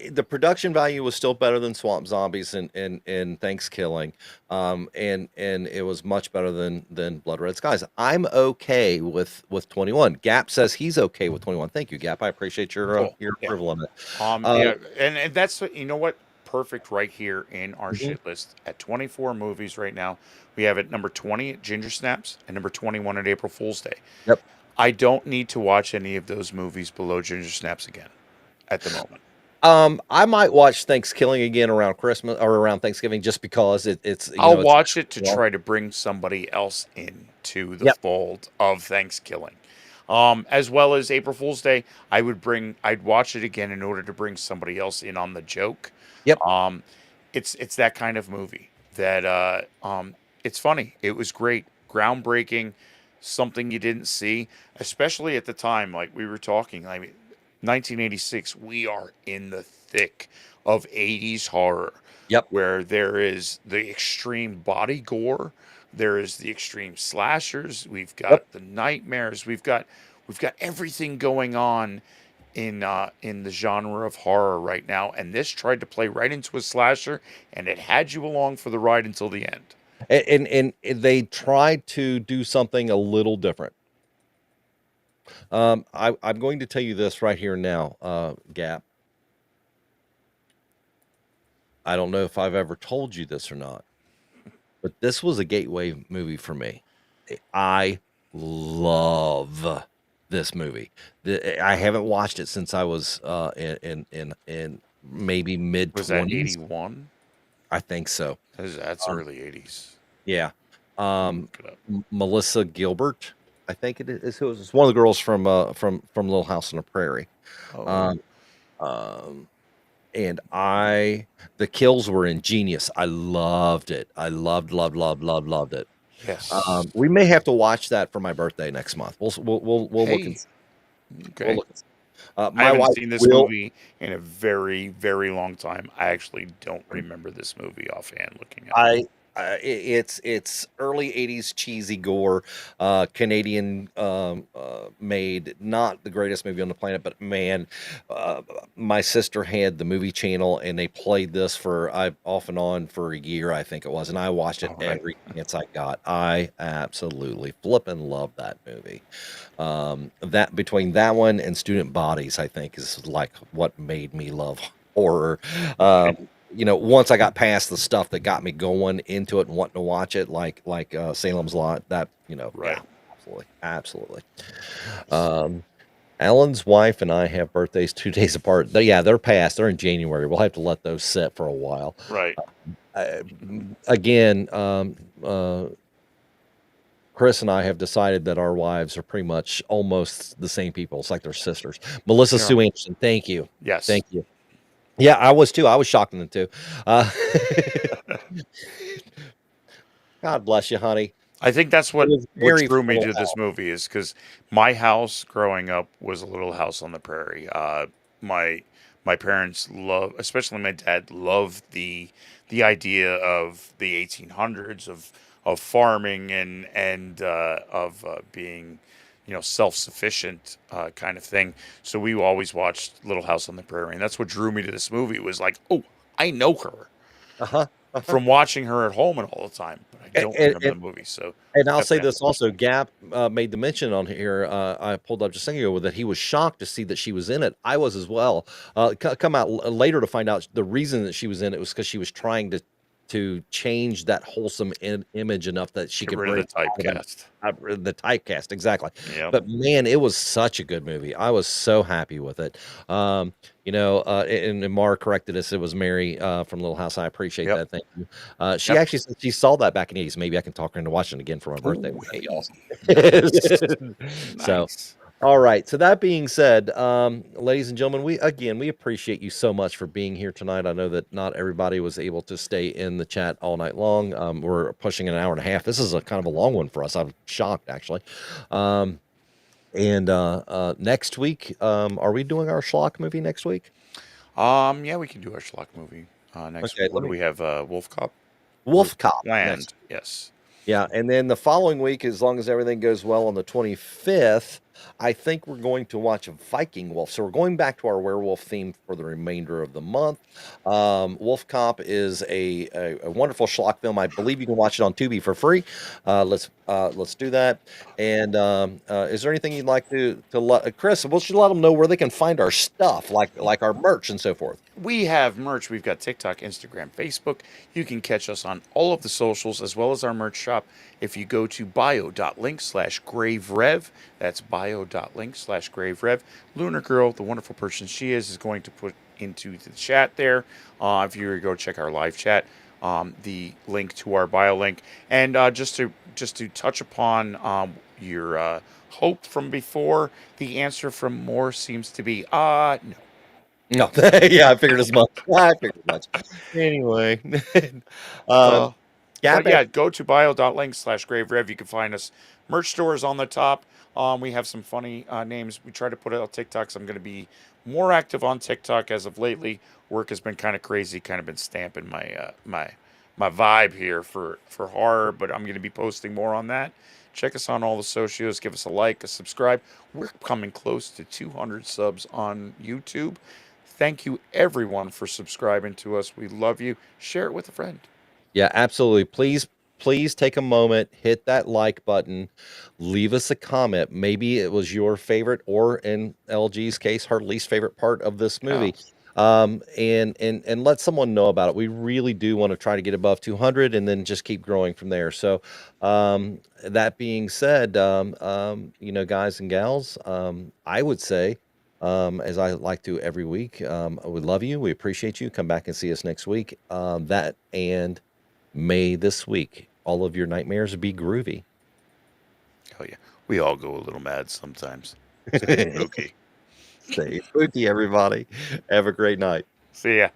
The production value was still better than Swamp Zombies and Thanksgiving. And it was much better than Blood Red Skies. I'm okay with 21. Gap says he's okay with 21. Thank you, Gap. I appreciate your Cool. approval on that. Yeah, and that's, you know what, perfect right here in our Mhm. shit list at 24 movies right now. We have at number 20 at Ginger Snaps and number 21 at April Fool's Day. Yep. I don't need to watch any of those movies below Ginger Snaps again at the moment. I might watch Thanksgiving again around Christmas or around Thanksgiving, just because it's. I'll watch it to try to bring somebody else into the Yep. fold of Thanksgiving. As well as April Fool's Day, I'd watch it again in order to bring somebody else in on the joke. Yep. It's that kind of movie that it's funny. It was great, groundbreaking, something you didn't see, especially at the time. Like we were talking, I mean, 1986. We are in the thick of 80s horror. Yep. Where there is the extreme body gore, there is the extreme slashers. We've got the nightmares. We've got everything going on in the genre of horror right now. And this tried to play right into a slasher, and it had you along for the ride until the end. And they tried to do something a little different. I'm going to tell you this right here now, Gap. I don't know if I've ever told you this or not, but this was a gateway movie for me. I love this movie. I haven't watched it since I was in maybe mid Was that 20s. 81? I think so. That's early 80s. Yeah. Look it up. Melissa Gilbert, I think it is. Who is one of the girls from Little House on the Prairie. Oh, And the kills were ingenious. I loved it. I loved it. yes. We may have to watch that for my birthday next month. We'll look Hey, and okay. we'll look. I My haven't wife seen this will. movie in a very, very long time. I actually don't remember this movie offhand looking at it. It's early 80s cheesy gore, Canadian made, not the greatest movie on the planet, but man, my sister had the movie channel and they played this off and on for a year, I think it was, and I watched it All right. every chance I got. I absolutely flippin' love that movie. That between that one and Student Bodies, I think is like what made me love horror. Once I got past the stuff that got me going into it and wanting to watch it, like Salem's Lot, that Right. yeah, absolutely. Alan's wife and I have birthdays 2 days apart. They're past. They're in January. We'll have to let those sit for a while. Right. Again, Chris and I have decided that our wives are pretty much almost the same people. It's like they're sisters. Melissa Yeah. Sue Anderson, thank you. Yes. Thank you. Yeah, I was too. I was shocked in them too. God bless you, honey. I think that's what It was very drew me fertile to this movie is because my house growing up was a little house on the prairie. My parents love, especially my dad, loved the idea of the 1800s of farming and of being self-sufficient kind of thing. So we always watched Little House on the Prairie, and that's what drew me to this movie. It was like, oh, I know her from watching her at home and all the time, but I don't remember the movie. So, And I'll say definitely this also, Gap made the mention on here. I pulled up just thinking ago that he was shocked to see that she was in it. I was as well. Come out later to find out the reason that she was in it was because she was trying to change that wholesome image enough that she get could rid of bring the typecast. the typecast, exactly. Yep. But man, it was such a good movie. I was so happy with it. And Mara corrected us. It was Mary from Little House. I appreciate Yep. that. Thank you. She Yep. actually said she saw that back in the 80s. Maybe I can talk her into watching it again for my birthday. Ooh, Hey, hey. awesome. So, Nice. all right. So that being said, ladies and gentlemen, we appreciate you so much for being here tonight. I know that not everybody was able to stay in the chat all night long. We're pushing an hour and a half. This is a kind of a long one for us. I'm shocked, actually. Next week, are we doing our schlock movie next week? Yeah, we can do our schlock movie next Okay, week. What do we have? Wolf Cop? Wolf Cop. Land. Next. Yes. Yeah, and then the following week, as long as everything goes well on the 25th, I think we're going to watch Viking Wolf. So we're going back to our werewolf theme for the remainder of the month. Wolf Cop is a wonderful schlock film. I believe you can watch it on Tubi for free. Let's do that. And is there anything you'd like to let Chris? We should let them know where they can find our stuff, like our merch and so forth. We have merch. We've got TikTok, Instagram, Facebook. You can catch us on all of the socials as well as our merch shop. If you go to bio.link/graverev, that's bio.link/graverev. Lunar Girl, the wonderful person she is going to put into the chat there. If you go check our live chat, the link to our bio link. And just to touch upon your hope from before, the answer from more seems to be no. No, yeah, I figured as much. Anyway, But yeah, go to bio.link/graverev. You can find us. Merch store is on the top. We have some funny names. We try to put it on TikToks. I'm going to be more active on TikTok as of lately. Work has been kind of crazy. Kind of been stamping my my vibe here for horror. But I'm going to be posting more on that. Check us on all the socials. Give us a like, a subscribe. We're coming close to 200 subs on YouTube. Thank you, everyone, for subscribing to us. We love you. Share it with a friend. Yeah, absolutely. Please take a moment, hit that like button, leave us a comment. Maybe it was your favorite, or in LG's case, her least favorite part of this movie. And let someone know about it. We really do want to try to get above 200 and then just keep growing from there. So, that being said, guys and gals, I would say, as I like to every week, we love you. We appreciate you. Come back and see us next week. That and may this week all of your nightmares be groovy. Oh yeah, we all go a little mad sometimes. Stay spooky. Stay spooky, everybody. Have a great night. See ya.